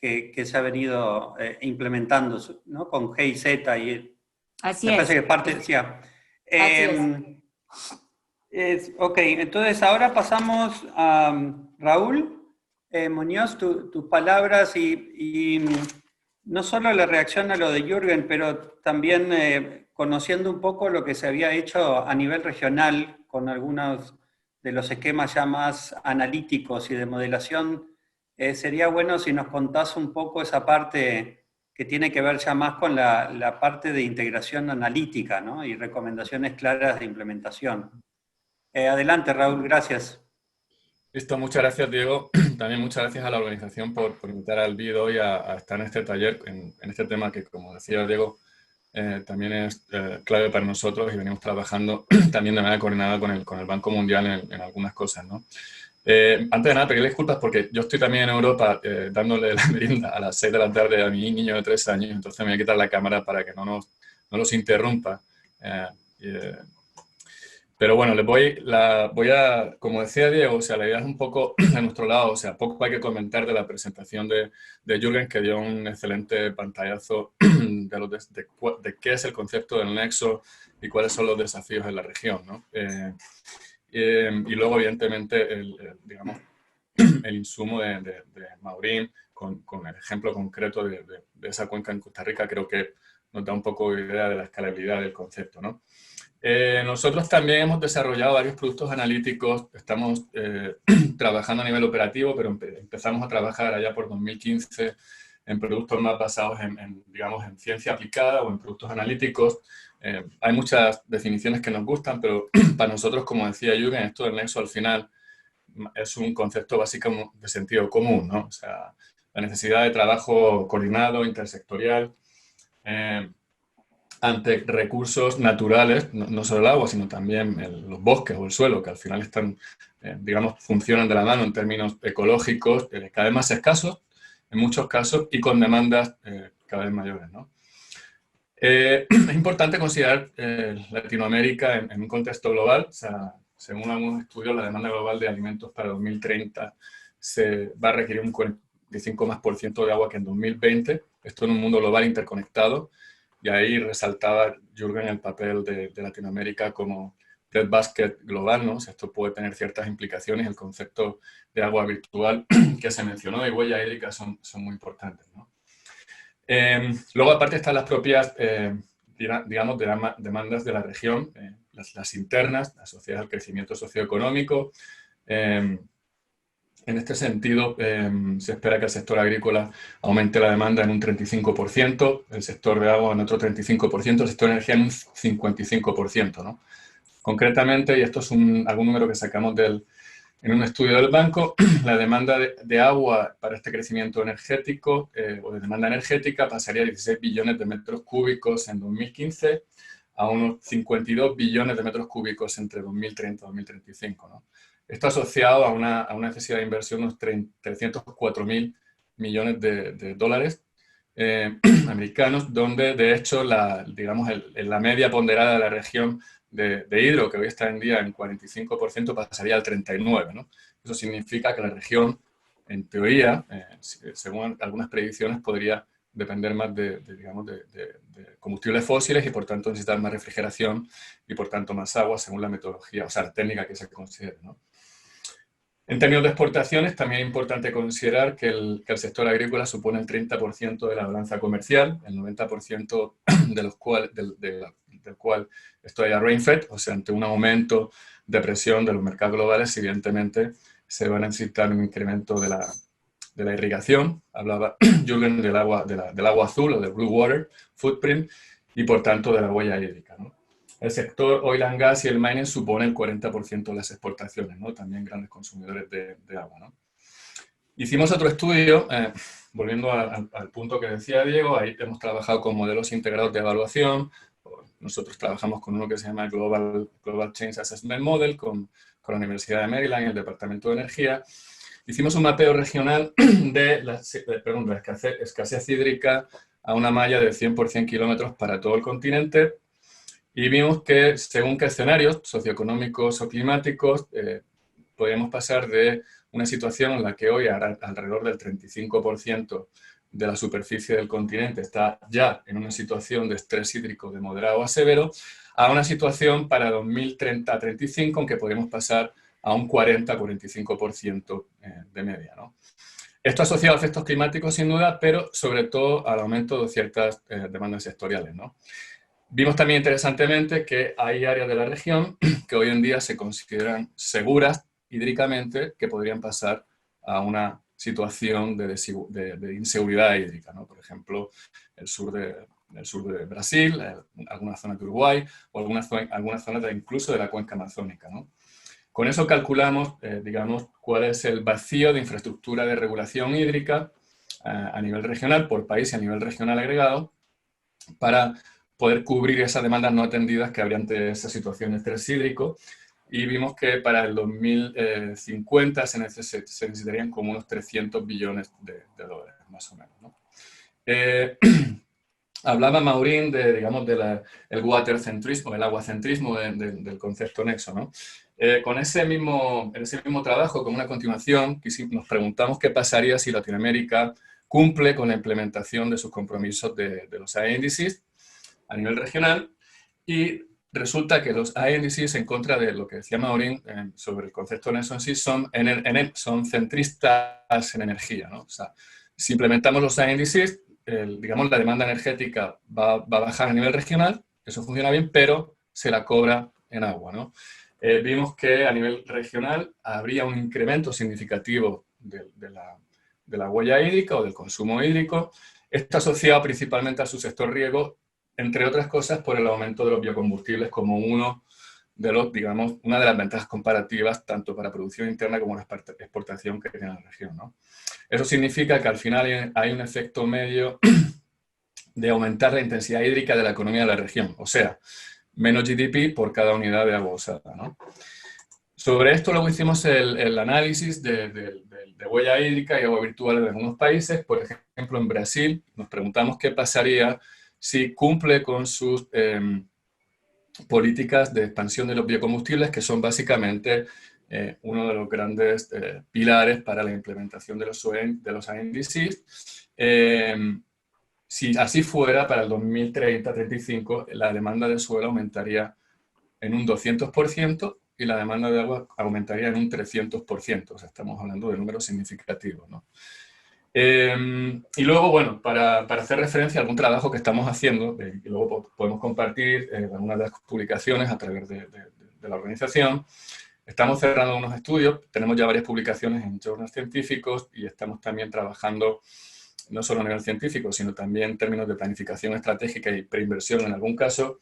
que se ha venido implementando, ¿no? Con G y Z y Así me es. parece que parte decía. Así Ok, entonces ahora pasamos a Raúl Muñoz, tus palabras y no solo la reacción a lo de Jürgen, pero también conociendo un poco lo que se había hecho a nivel regional con algunos de los esquemas ya más analíticos y de modelación. Sería bueno si nos contás un poco esa parte que tiene que ver ya más con la parte de integración analítica, ¿no? Y recomendaciones claras de implementación. Adelante, Raúl, gracias. Listo, muchas gracias, Diego. También muchas gracias a la organización por invitar al BID hoy a estar en este taller, en este tema que, como decía Diego, también es clave para nosotros y venimos trabajando también de manera coordinada con el Banco Mundial en algunas cosas, ¿no? Antes de nada, pedirle disculpas porque yo estoy también en Europa dándole la merienda a las 6 de la tarde a mi niño de 3 años, entonces me voy a quitar la cámara para que no los interrumpa. Pero bueno, como decía Diego, o sea, la idea es un poco de nuestro lado, o sea, poco hay que comentar de la presentación de Jürgen, que dio un excelente pantallazo de qué es el concepto del nexo y cuáles son los desafíos en la región, ¿no? Y luego, evidentemente, digamos, el insumo de Maurín, con el ejemplo concreto de esa cuenca en Costa Rica, creo que nos da un poco de idea de la escalabilidad del concepto, ¿no? Nosotros también hemos desarrollado varios productos analíticos, estamos trabajando a nivel operativo, pero empezamos a trabajar allá por 2015 en productos más basados digamos, en ciencia aplicada o en productos analíticos. Hay muchas definiciones que nos gustan, pero para nosotros, como decía Jürgen, esto del nexo al final es un concepto básico de sentido común, ¿no? O sea, la necesidad de trabajo coordinado, intersectorial, ante recursos naturales, no solo el agua, sino también los bosques o el suelo, que al final están, digamos, funcionan de la mano en términos ecológicos, cada vez más escasos en muchos casos y con demandas cada vez mayores, ¿no? Es importante considerar Latinoamérica en un contexto global. O sea, según algunos estudios, la demanda global de alimentos para 2030 se va a requerir un 45% más de agua que en 2020. Esto en un mundo global interconectado. Y ahí resaltaba Jürgen el papel de Latinoamérica como breadbasket global, ¿no? O sea, esto puede tener ciertas implicaciones. El concepto de agua virtual que se mencionó y huella hídrica son muy importantes, ¿no? Luego, aparte, están las propias, digamos, demandas de la región, las internas, asociadas al crecimiento socioeconómico. En este sentido, se espera que el sector agrícola aumente la demanda en un 35%, el sector de agua en otro 35%, el sector de energía en un 55%, ¿no? Concretamente, y esto es algún número que sacamos en un estudio del banco, la demanda de agua para este crecimiento energético o de demanda energética pasaría de 16 billones de metros cúbicos en 2015 a unos 52 billones de metros cúbicos entre 2030 y 2035, ¿no? Esto asociado a una necesidad de inversión de unos 304.000 millones de dólares americanos, donde de hecho digamos, la media ponderada de la región de hidro, que hoy está en día en 45%, pasaría al 39%, ¿no? Eso significa que la región, en teoría, según algunas predicciones, podría depender más digamos, de combustibles fósiles y por tanto necesitar más refrigeración y por tanto más agua según la metodología, o sea, la técnica que se considere, ¿no? En términos de exportaciones, también es importante considerar que el sector agrícola supone el 30% de la balanza comercial, el 90% del cual esto ya rain-fed, o sea, ante un aumento de presión de los mercados globales, evidentemente se va a necesitar un incremento de la irrigación. Hablaba Jürgen del agua azul o del blue water footprint y por tanto de la huella hídrica, ¿no? El sector oil and gas y el mining supone el 40% de las exportaciones, ¿no? También grandes consumidores de agua, ¿no? Hicimos otro estudio, volviendo al punto que decía Diego, ahí hemos trabajado con modelos integrados de evaluación. Nosotros trabajamos con uno que se llama Global Change Assessment Model con la Universidad de Maryland y el Departamento de Energía. Hicimos un mapeo regional de la escasez hídrica a una malla de 100 por 100 kilómetros para todo el continente. Y vimos que según qué escenarios socioeconómicos o climáticos, podíamos pasar de una situación en la que hoy alrededor del 35% de la superficie del continente está ya en una situación de estrés hídrico de moderado a severo, a una situación para 2030-35 en que podemos pasar a un 40-45% de media, ¿no? Esto asociado a efectos climáticos, sin duda, pero sobre todo al aumento de ciertas demandas sectoriales, ¿no? Vimos también interesantemente que hay áreas de la región que hoy en día se consideran seguras hídricamente, que podrían pasar a una situación de inseguridad hídrica, ¿no? Por ejemplo, el sur de Brasil, alguna zona de Uruguay o alguna zona incluso de la cuenca amazónica, ¿no? Con eso calculamos, digamos, cuál es el vacío de infraestructura de regulación hídrica a nivel regional, por país y a nivel regional agregado, para poder cubrir esas demandas no atendidas que habría ante esa situación de estrés hídrico. Y vimos que para el 2050 se necesitarían como unos 300 billones de dólares, más o menos, ¿no? Hablaba Maureen de, digamos, el watercentrismo, el aguacentrismo del concepto nexo, ¿no? En ese mismo trabajo, como una continuación, nos preguntamos qué pasaría si Latinoamérica cumple con la implementación de sus compromisos de los ANDCs a nivel regional, y resulta que los ANDCs, en contra de lo que decía Maureen sobre el concepto nexo en sí, son centristas en energía, ¿no? O sea, si implementamos los ANDCs, digamos, la demanda energética va a bajar a nivel regional, eso funciona bien, pero se la cobra en agua, ¿no? Vimos que a nivel regional habría un incremento significativo de la huella hídrica o del consumo hídrico. Esto asociado principalmente a su sector riego, entre otras cosas por el aumento de los biocombustibles como una de las ventajas comparativas tanto para producción interna como la exportación que tiene la región, ¿no? Eso significa que al final hay un efecto medio de aumentar la intensidad hídrica de la economía de la región, o sea, menos GDP por cada unidad de agua usada, ¿no? Sobre esto luego hicimos el análisis de huella hídrica y agua virtual en algunos países. Por ejemplo, en Brasil nos preguntamos qué pasaría si cumple con sus políticas de expansión de los biocombustibles, que son básicamente uno de los grandes pilares para la implementación de los ANDCs. Si así fuera, para el 2030-35, la demanda de suelo aumentaría en un 200% y la demanda de agua aumentaría en un 300%. O sea, estamos hablando de números significativos, ¿no? Y luego, bueno, para hacer referencia a algún trabajo que estamos haciendo, y luego podemos compartir algunas de las publicaciones a través de la organización, estamos cerrando unos estudios, tenemos ya varias publicaciones en journals científicos y estamos también trabajando no solo a nivel científico, sino también en términos de planificación estratégica y preinversión en algún caso.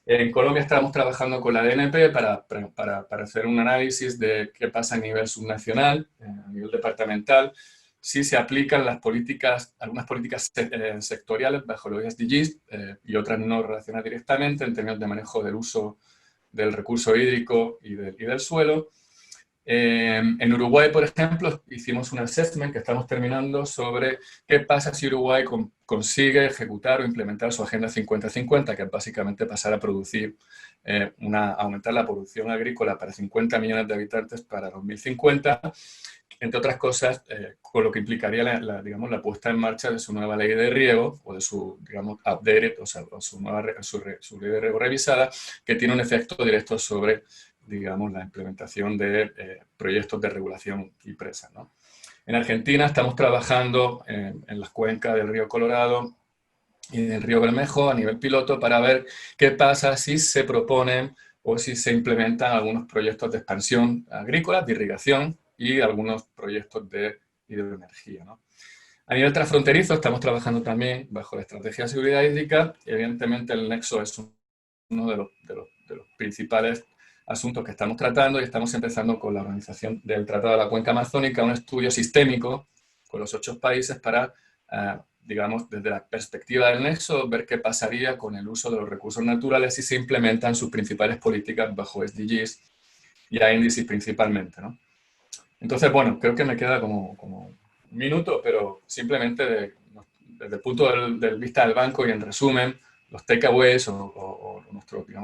En Colombia estamos trabajando con la DNP para hacer un análisis de qué pasa a nivel subnacional, a nivel departamental, si se aplican las políticas, algunas políticas sectoriales bajo los SDGs y otras no relacionadas directamente en términos de manejo del uso del recurso hídrico y del suelo. En Uruguay, por ejemplo, hicimos un assessment que estamos terminando sobre qué pasa si Uruguay consigue ejecutar o implementar su Agenda 50-50, que es básicamente pasar a producir, aumentar la producción agrícola para 50 millones de habitantes para 2050, entre otras cosas, con lo que implicaría la puesta en marcha de su nueva ley de riego, o de su, digamos, updated, o sea, su ley de riego revisada, que tiene un efecto directo sobre, digamos, la implementación de proyectos de regulación y presas, ¿no? En Argentina estamos trabajando en las cuencas del río Colorado y del río Bermejo a nivel piloto para ver qué pasa si se proponen o si se implementan algunos proyectos de expansión agrícola, de irrigación y algunos proyectos de hidroenergía, ¿no? A nivel transfronterizo estamos trabajando también bajo la estrategia de seguridad hídrica. Evidentemente el nexo es uno de los principales asuntos que estamos tratando y estamos empezando con la organización del Tratado de la Cuenca Amazónica, un estudio sistémico con los 8 países para, digamos, desde la perspectiva del nexo, ver qué pasaría con el uso de los recursos naturales si se implementan sus principales políticas bajo SDGs y ANDCs principalmente, ¿no? Entonces, bueno, creo que me queda como un minuto, pero simplemente desde el punto de vista del banco y en resumen, los takeaways o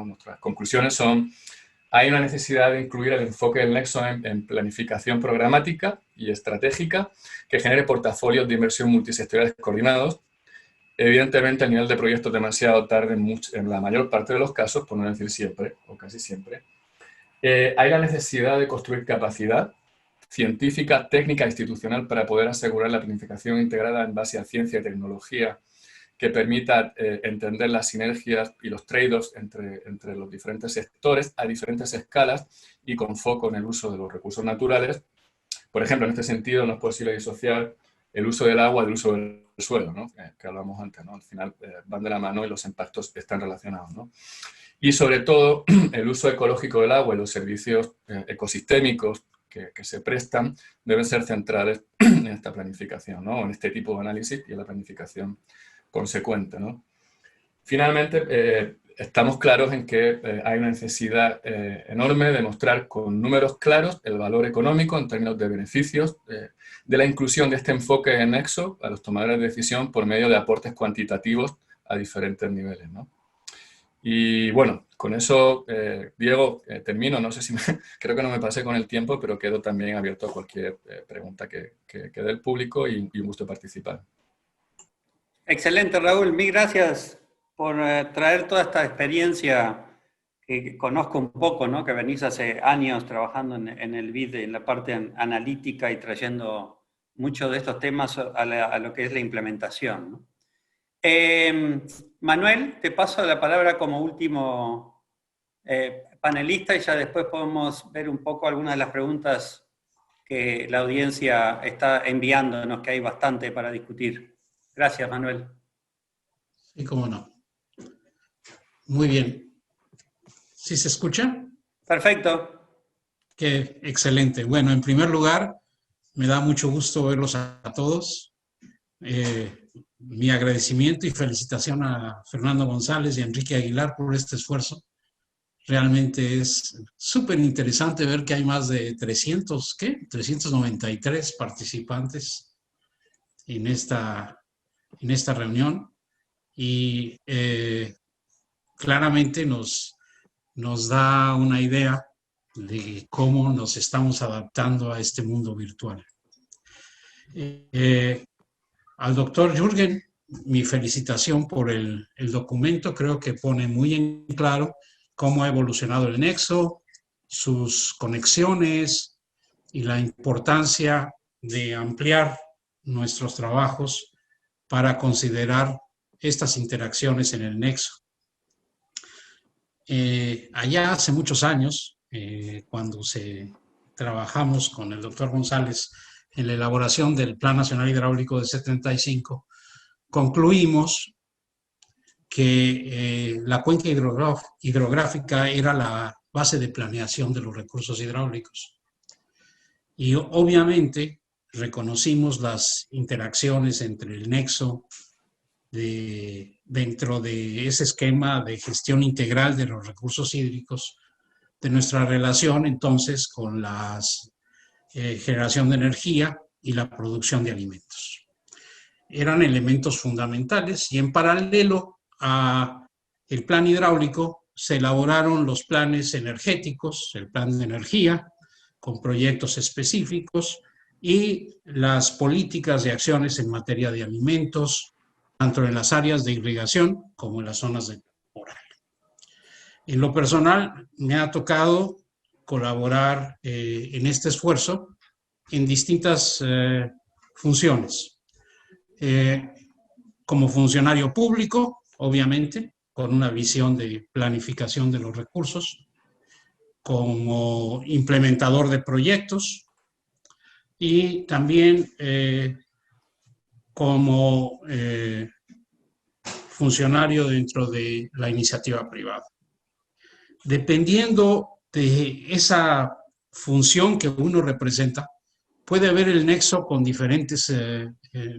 nuestras conclusiones son: hay una necesidad de incluir el enfoque del nexo en planificación programática y estratégica que genere portafolios de inversión multisectoriales coordinados. Evidentemente, el nivel de proyectos demasiado tarde en la mayor parte de los casos, por no decir siempre, o casi siempre. Hay la necesidad de construir capacidad científica, técnica e institucional para poder asegurar la planificación integrada en base a ciencia y tecnología que permita entender las sinergias y los trade-offs entre los diferentes sectores a diferentes escalas y con foco en el uso de los recursos naturales. Por ejemplo, en este sentido no es posible disociar el uso del agua del uso del suelo, ¿no? Que hablamos antes, ¿no? Al final van de la mano y los impactos están relacionados, ¿no? Y sobre todo, el uso ecológico del agua y los servicios ecosistémicos que se prestan deben ser centrales en esta planificación, ¿no? En este tipo de análisis y en la planificación consecuente, ¿no? Finalmente, estamos claros en que hay una necesidad enorme de mostrar con números claros el valor económico en términos de beneficios de la inclusión de este enfoque en nexo a los tomadores de decisión por medio de aportes cuantitativos a diferentes niveles, ¿no? Y bueno, con eso, Diego, termino. No sé si creo que no me pasé con el tiempo, pero quedo también abierto a cualquier pregunta que dé el público y un gusto participar. Excelente, Raúl. Mil gracias por traer toda esta experiencia que conozco un poco, ¿no? Que venís hace años trabajando en el BID, en la parte analítica y trayendo muchos de estos temas a lo que es la implementación, ¿no? Manuel, te paso la palabra como último panelista y ya después podemos ver un poco algunas de las preguntas que la audiencia está enviándonos, que hay bastante para discutir. Gracias, Manuel. Sí, cómo no. Muy bien. ¿Sí se escucha? Perfecto. Qué excelente. Bueno, en primer lugar, me da mucho gusto verlos a todos. Mi agradecimiento y felicitación a Fernando González y a Enrique Aguilar por este esfuerzo. Realmente es súper interesante ver que hay más de 393 participantes en esta reunión y claramente nos da una idea de cómo nos estamos adaptando a este mundo virtual. Al doctor Jürgen, mi felicitación por el documento. Creo que pone muy en claro cómo ha evolucionado el nexo, sus conexiones y la importancia de ampliar nuestros trabajos para considerar estas interacciones en el nexo. Allá hace muchos años, cuando trabajamos con el doctor González en la elaboración del Plan Nacional Hidráulico del 75, concluimos que la cuenca hidrográfica era la base de planeación de los recursos hidráulicos. Y obviamente reconocimos las interacciones entre el nexo dentro de ese esquema de gestión integral de los recursos hídricos, de nuestra relación entonces con la generación de energía y la producción de alimentos. Eran elementos fundamentales y en paralelo a el plan hidráulico se elaboraron los planes energéticos, el plan de energía con proyectos específicos y las políticas de acciones en materia de alimentos, tanto en las áreas de irrigación como en las zonas de temporal. En lo personal, me ha tocado colaborar en este esfuerzo en distintas funciones. Como funcionario público, obviamente, con una visión de planificación de los recursos, como implementador de proyectos y también como funcionario dentro de la iniciativa privada. Dependiendo de esa función que uno representa, puede haber el nexo con diferentes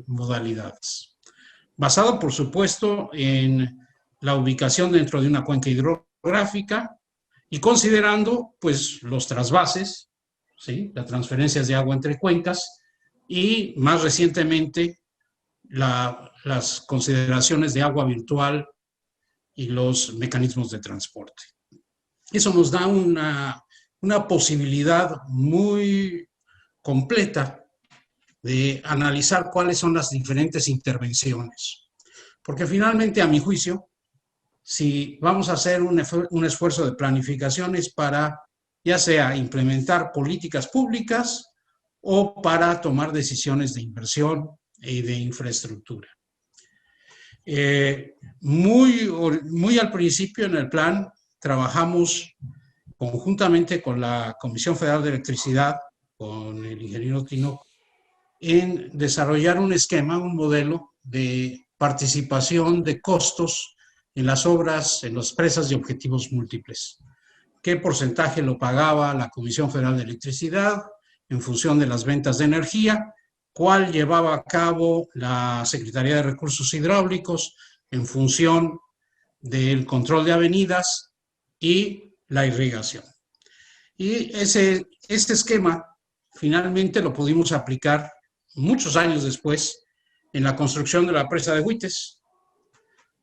modalidades. Basado, por supuesto, en la ubicación dentro de una cuenca hidrográfica y considerando, pues, los trasvases, ¿sí? Las transferencias de agua entre cuencas y, más recientemente, las consideraciones de agua virtual y los mecanismos de transporte. Eso nos da una posibilidad muy completa de analizar cuáles son las diferentes intervenciones. Porque finalmente, a mi juicio, si vamos a hacer un esfuerzo de planificación es para, ya sea implementar políticas públicas o para tomar decisiones de inversión y de infraestructura. Muy al principio en el plan trabajamos conjuntamente con la Comisión Federal de Electricidad, con el ingeniero Tinoco, en desarrollar un esquema, un modelo de participación de costos en las obras, en las presas de objetivos múltiples. ¿Qué porcentaje lo pagaba la Comisión Federal de Electricidad en función de las ventas de energía? ¿Cuál llevaba a cabo la Secretaría de Recursos Hidráulicos en función del control de avenidas y la irrigación? Y este esquema finalmente lo pudimos aplicar muchos años después en la construcción de la presa de Huites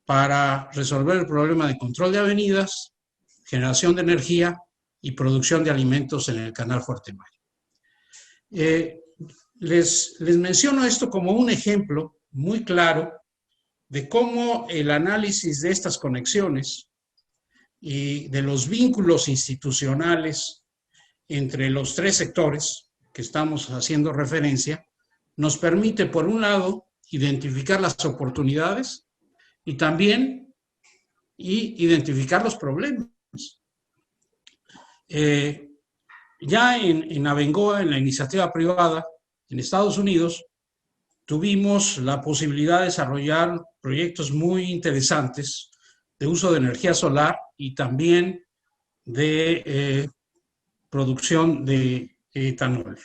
para resolver el problema de control de avenidas, generación de energía y producción de alimentos en el Canal Fuerte Mayo. Les menciono esto como un ejemplo muy claro de cómo el análisis de estas conexiones y de los vínculos institucionales entre los tres sectores que estamos haciendo referencia nos permite, por un lado, identificar las oportunidades y también identificar los problemas. Ya en Abengoa, en la iniciativa privada, en Estados Unidos, tuvimos la posibilidad de desarrollar proyectos muy interesantes de uso de energía solar y también de producción de etanol.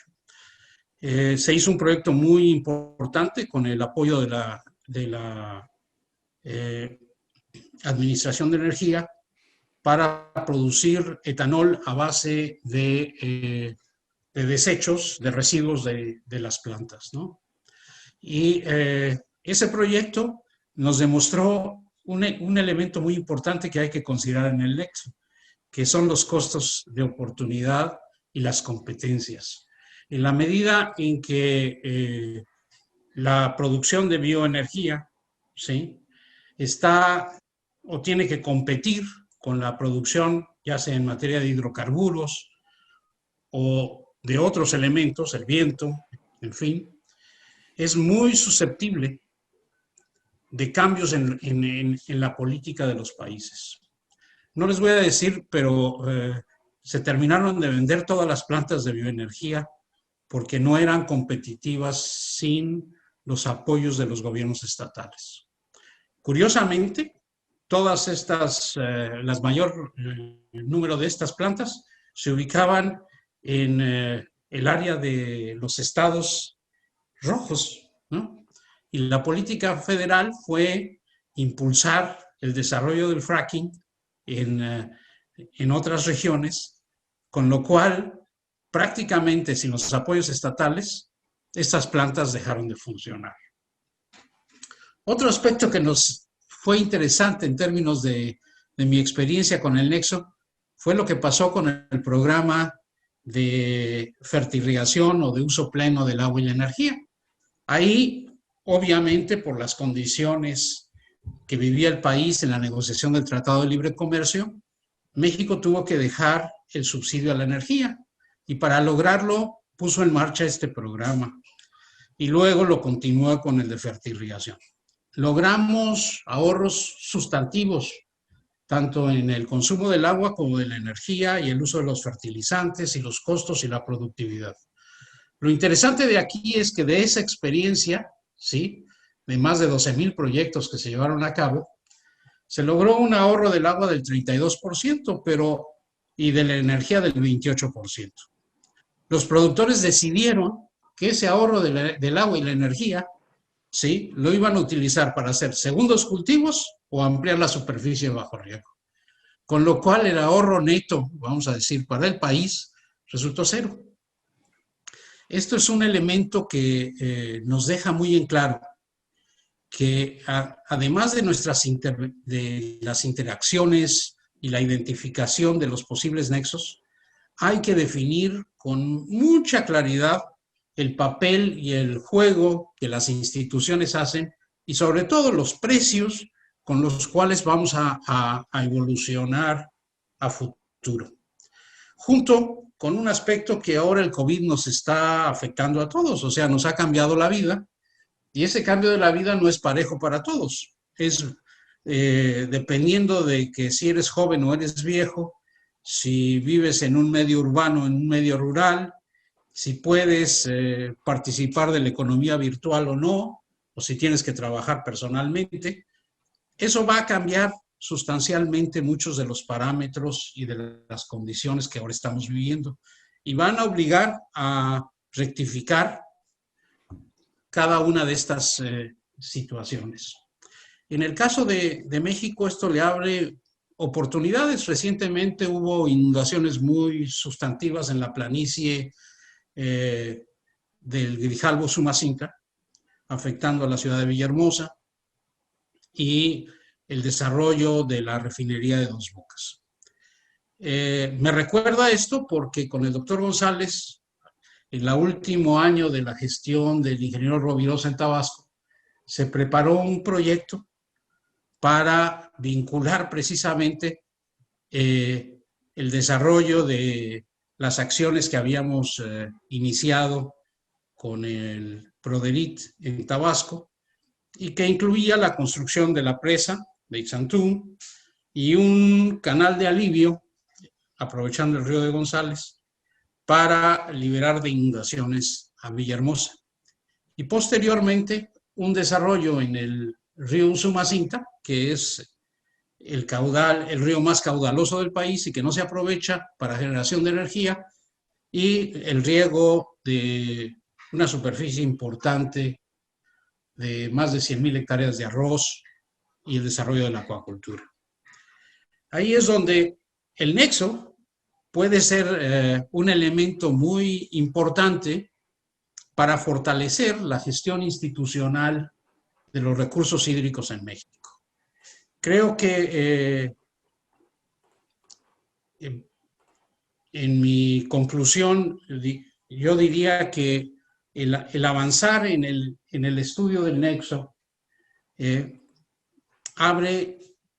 Se hizo un proyecto muy importante con el apoyo de la Administración de Energía para producir etanol a base de desechos, de residuos de las plantas, ¿no? Y ese proyecto nos demostró un elemento muy importante que hay que considerar en el nexo, que son los costos de oportunidad y las competencias. En la medida en que la producción de bioenergía, ¿sí?, está o tiene que competir con la producción, ya sea en materia de hidrocarburos o de otros elementos, el viento, en fin, es muy susceptible de cambios en la política de los países. No les voy a decir, pero se terminaron de vender todas las plantas de bioenergía porque no eran competitivas sin los apoyos de los gobiernos estatales. Curiosamente, todas estas, el mayor número de estas plantas se ubicaban en el área de los estados rojos, ¿no? Y la política federal fue impulsar el desarrollo del fracking en otras regiones, con lo cual prácticamente sin los apoyos estatales, estas plantas dejaron de funcionar. Otro aspecto que nos fue interesante en términos de mi experiencia con el Nexo fue lo que pasó con el programa de fertirrigación o de uso pleno del agua y la energía. Ahí, obviamente, por las condiciones que vivía el país en la negociación del Tratado de Libre Comercio, México tuvo que dejar el subsidio a la energía y para lograrlo puso en marcha este programa y luego lo continúa con el de fertirrigación. Logramos ahorros sustantivos, tanto en el consumo del agua como de la energía y el uso de los fertilizantes y los costos y la productividad. Lo interesante de aquí es que de esa experiencia, ¿sí?, de más de 12,000 proyectos que se llevaron a cabo, se logró un ahorro del agua del 32%, y de la energía del 28%. Los productores decidieron que ese ahorro del agua y la energía, ¿sí?, lo iban a utilizar para hacer segundos cultivos o ampliar la superficie de bajo riego. Con lo cual el ahorro neto, vamos a decir, para el país resultó cero. Esto es un elemento que nos deja muy en claro que además de las interacciones y la identificación de los posibles nexos, hay que definir con mucha claridad el papel y el juego que las instituciones hacen y sobre todo los precios con los cuales vamos a evolucionar a futuro. Junto con un aspecto que ahora el COVID nos está afectando a todos, o sea, nos ha cambiado la vida, y ese cambio de la vida no es parejo para todos. Es dependiendo de que si eres joven o eres viejo, si vives en un medio urbano, en un medio rural, si puedes participar de la economía virtual o no, o si tienes que trabajar personalmente. Eso va a cambiar sustancialmente muchos de los parámetros y de las condiciones que ahora estamos viviendo, y van a obligar a rectificar cada una de estas situaciones. En el caso de México, esto le abre oportunidades. Recientemente hubo inundaciones muy sustantivas en la planicie del Grijalbo-Sumacinta, afectando a la ciudad de Villahermosa, y el desarrollo de la refinería de Dos Bocas. Me recuerda esto porque con el doctor González, en el último año de la gestión del ingeniero Rovirosa en Tabasco, se preparó un proyecto para vincular precisamente el desarrollo de las acciones que habíamos iniciado con el Proderit en Tabasco, y que incluía la construcción de la presa de Itzantún y un canal de alivio, aprovechando el río de González, para liberar de inundaciones a Villahermosa. Y posteriormente, un desarrollo en el río Usumacinta, que es el río más caudaloso del país y que no se aprovecha para generación de energía, y el riego de una superficie importante de más de 100,000 hectáreas de arroz y el desarrollo de la acuacultura. Ahí es donde el nexo puede ser un elemento muy importante para fortalecer la gestión institucional de los recursos hídricos en México. Creo que en mi conclusión, yo diría que el avanzar en el estudio del nexo abre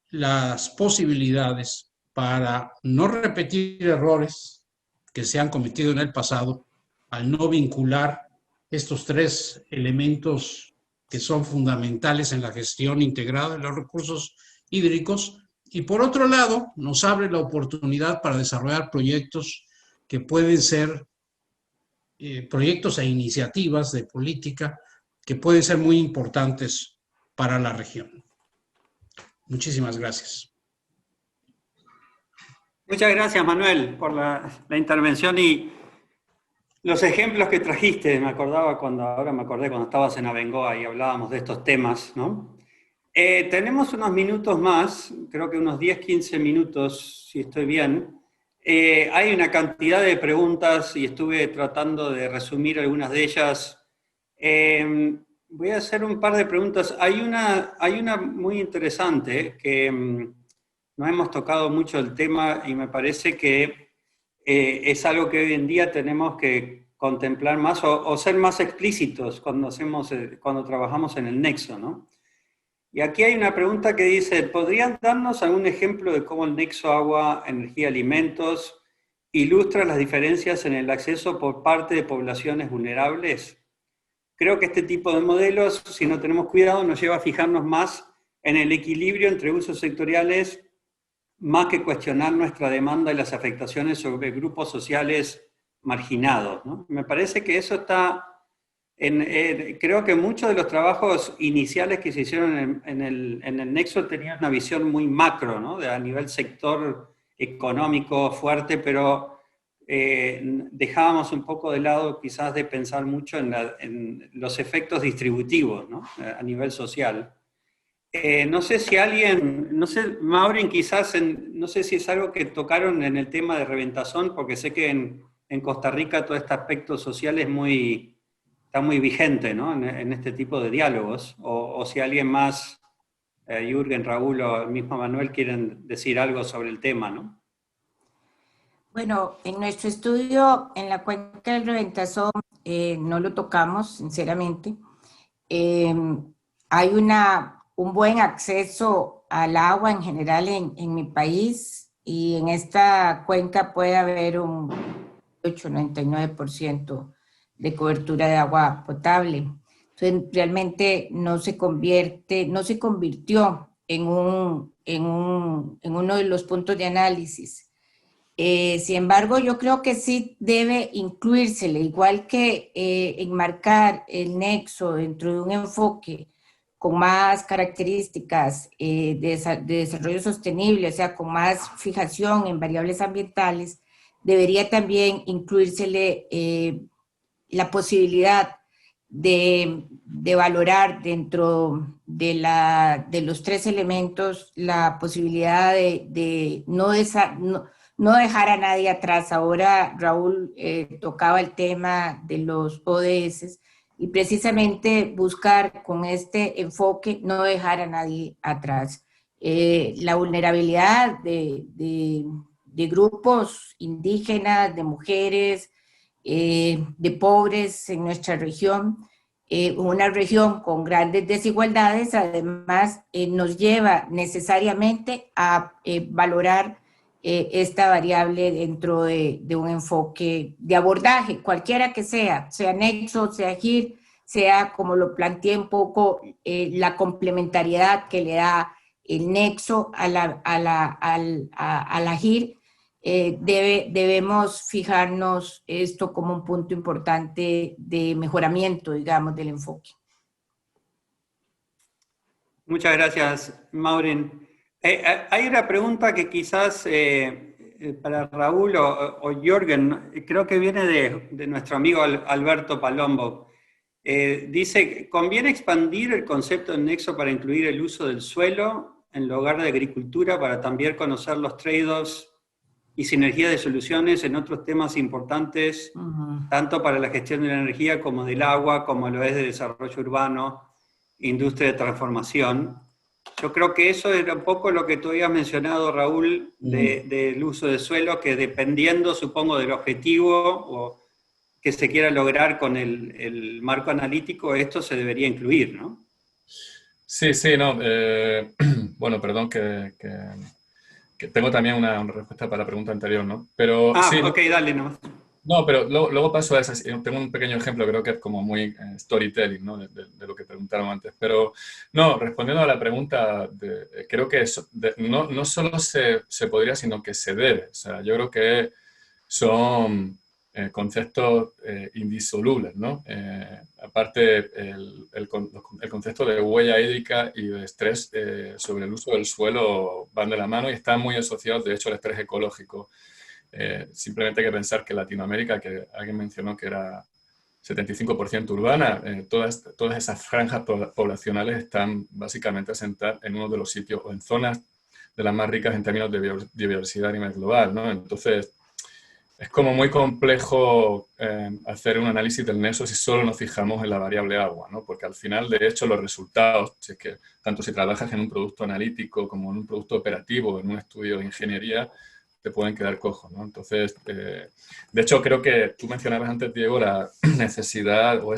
las posibilidades para no repetir errores que se han cometido en el pasado al no vincular estos tres elementos que son fundamentales en la gestión integrada de los recursos hídricos. Y por otro lado, nos abre la oportunidad para desarrollar proyectos que pueden ser proyectos e iniciativas de política que pueden ser muy importantes para la región. Muchísimas gracias. Muchas gracias, Manuel, por la intervención y los ejemplos que trajiste. Ahora me acordé cuando estabas en Abengoa y hablábamos de estos temas, ¿no? Tenemos unos minutos más, creo que unos 10-15 minutos, si estoy bien. Hay una cantidad de preguntas y estuve tratando de resumir algunas de ellas. Voy a hacer un par de preguntas. Hay una muy interesante que no hemos tocado mucho el tema y me parece que es algo que hoy en día tenemos que contemplar más o ser más explícitos cuando trabajamos en el nexo, ¿no? Y aquí hay una pregunta que dice, ¿podrían darnos algún ejemplo de cómo el nexo agua, energía, alimentos ilustra las diferencias en el acceso por parte de poblaciones vulnerables? Creo que este tipo de modelos, si no tenemos cuidado, nos lleva a fijarnos más en el equilibrio entre usos sectoriales, más que cuestionar nuestra demanda y las afectaciones sobre grupos sociales marginados, ¿no? Me parece que eso está... creo que muchos de los trabajos iniciales que se hicieron en el nexo tenían una visión muy macro, ¿no? A nivel sector económico fuerte, pero dejábamos un poco de lado quizás de pensar mucho en los efectos distributivos, ¿no? A nivel social. No sé si Maureen quizás, no sé si es algo que tocaron en el tema de Reventazón, porque sé que en Costa Rica todo este aspecto social está muy vigente, ¿no? En este tipo de diálogos, o si alguien más Jürgen, Raúl o el mismo Manuel quieren decir algo sobre el tema, ¿no? Bueno, en nuestro estudio en la cuenca del Reventazón no lo tocamos, sinceramente. Hay un buen acceso al agua en general en mi país, y en esta cuenca puede haber un 8-99% de cobertura de agua potable. Entonces, realmente no se convirtió en uno de los puntos de análisis. Sin embargo, yo creo que sí debe incluírsele, igual que enmarcar el nexo dentro de un enfoque con más características de desarrollo sostenible, o sea, con más fijación en variables ambientales, debería también incluírsele la posibilidad de valorar dentro de los tres elementos la posibilidad de no dejar a nadie atrás. Ahora Raúl tocaba el tema de los ODS, y precisamente buscar con este enfoque no dejar a nadie atrás. La vulnerabilidad de grupos indígenas, de mujeres, de pobres en nuestra región, una región con grandes desigualdades, además nos lleva necesariamente a valorar esta variable dentro de un enfoque de abordaje, cualquiera que sea nexo, sea GIR, sea como lo planteé un poco, la complementariedad que le da el nexo a la GIR. Debemos fijarnos esto como un punto importante de mejoramiento, digamos, del enfoque. Muchas gracias, Maureen. Hay una pregunta que quizás para Raúl o Jürgen, creo que viene de nuestro amigo Alberto Palombo. Dice, ¿conviene expandir el concepto de nexo para incluir el uso del suelo en lugar de agricultura, para también conocer los trade-offs y sinergia de soluciones en otros temas importantes, tanto para la gestión de la energía como del agua, como lo es de desarrollo urbano, industria de transformación? Yo creo que eso era un poco lo que tú habías mencionado, Raúl, del uso de suelo, que dependiendo, supongo, del objetivo o que se quiera lograr con el marco analítico, esto se debería incluir, ¿no? Sí, no. Bueno, perdón que tengo también una respuesta para la pregunta anterior, ¿no? Pero sí, ok, dale nomás. No, pero luego paso a esa. Tengo un pequeño ejemplo, creo que es como muy storytelling, ¿no? De lo que preguntaron antes. Pero no, respondiendo a la pregunta, creo que no solo se podría, sino que se debe. O sea, yo creo que son conceptos indisolubles, ¿no? Aparte, el concepto de huella hídrica y de estrés sobre el uso del suelo van de la mano y están muy asociados, de hecho, al estrés ecológico. Simplemente hay que pensar que Latinoamérica, que alguien mencionó que era 75% urbana, todas esas franjas poblacionales están básicamente asentadas en uno de los sitios o en zonas de las más ricas en términos de biodiversidad a nivel global, ¿no? Entonces, es como muy complejo hacer un análisis del nexo si solo nos fijamos en la variable agua, ¿no? Porque al final, de hecho, los resultados, si es que tanto si trabajas en un producto analítico como en un producto operativo, en un estudio de ingeniería, te pueden quedar cojos, ¿no? Entonces, de hecho, creo que tú mencionabas antes, Diego, la necesidad o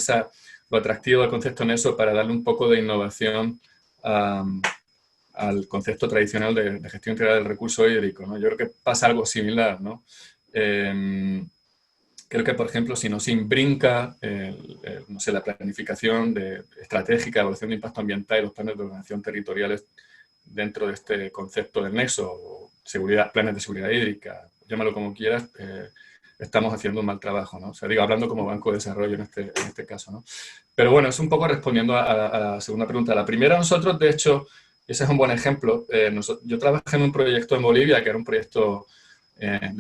lo atractivo del concepto nexo para darle un poco de innovación al concepto tradicional de gestión integral del recurso hídrico, ¿no? Yo creo que pasa algo similar, ¿no? Creo que, por ejemplo, si no se imbrinca no sé, la planificación estratégica, evaluación de impacto ambiental y los planes de ordenación territoriales dentro de este concepto del nexo, planes de seguridad hídrica, llámalo como quieras, estamos haciendo un mal trabajo, ¿no? O sea, digo, hablando como banco de desarrollo en este caso, ¿no? Pero bueno, es un poco respondiendo a la segunda pregunta. La primera, nosotros, de hecho, ese es un buen ejemplo. Yo trabajé en un proyecto en Bolivia, que era un proyecto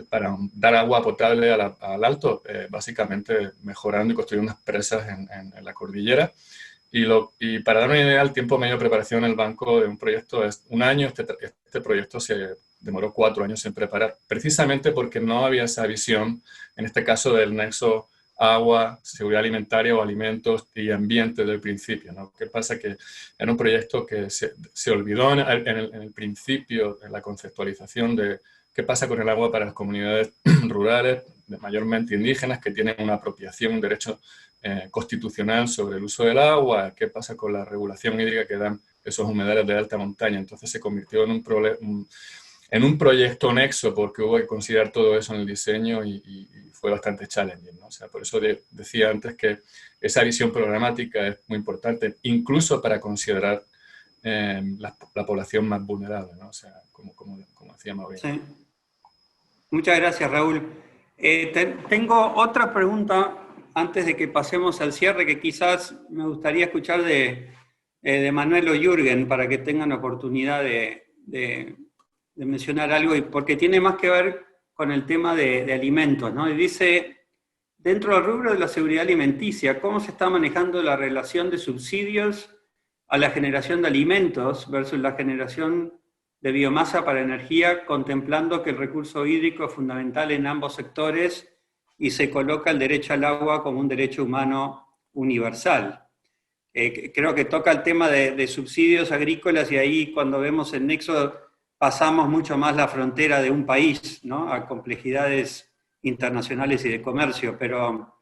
para dar agua potable al Alto, básicamente mejorando y construyendo unas presas en la cordillera. Y para dar una idea, el tiempo medio de preparación en el banco de un proyecto es 1 año. Este proyecto se demoró 4 años en preparar, precisamente porque no había esa visión, en este caso del nexo agua, seguridad alimentaria o alimentos y ambiente del principio, ¿no? ¿Qué pasa? Que era un proyecto que se olvidó en el principio, en la conceptualización de qué pasa con el agua para las comunidades rurales, mayormente indígenas, que tienen una apropiación, un derecho constitucional sobre el uso del agua, qué pasa con la regulación hídrica que dan esos humedales de alta montaña. Entonces se convirtió en un proyecto nexo, porque hubo que considerar todo eso en el diseño y fue bastante challenging, ¿no? O sea, por eso decía antes que esa visión programática es muy importante, incluso para considerar la población más vulnerable, ¿no? O sea, como decía Mauricio. Sí. Muchas gracias, Raúl. Tengo otra pregunta antes de que pasemos al cierre, que quizás me gustaría escuchar de Manuel o Jürgen, para que tengan oportunidad de mencionar algo, porque tiene más que ver con el tema de alimentos, ¿no? Y dice, dentro del rubro de la seguridad alimenticia, ¿cómo se está manejando la relación de subsidios a la generación de alimentos versus la generación de biomasa para energía, contemplando que el recurso hídrico es fundamental en ambos sectores y se coloca el derecho al agua como un derecho humano universal? Creo que toca el tema de subsidios agrícolas, y ahí cuando vemos el nexo pasamos mucho más la frontera de un país, ¿no? A complejidades internacionales y de comercio. Pero,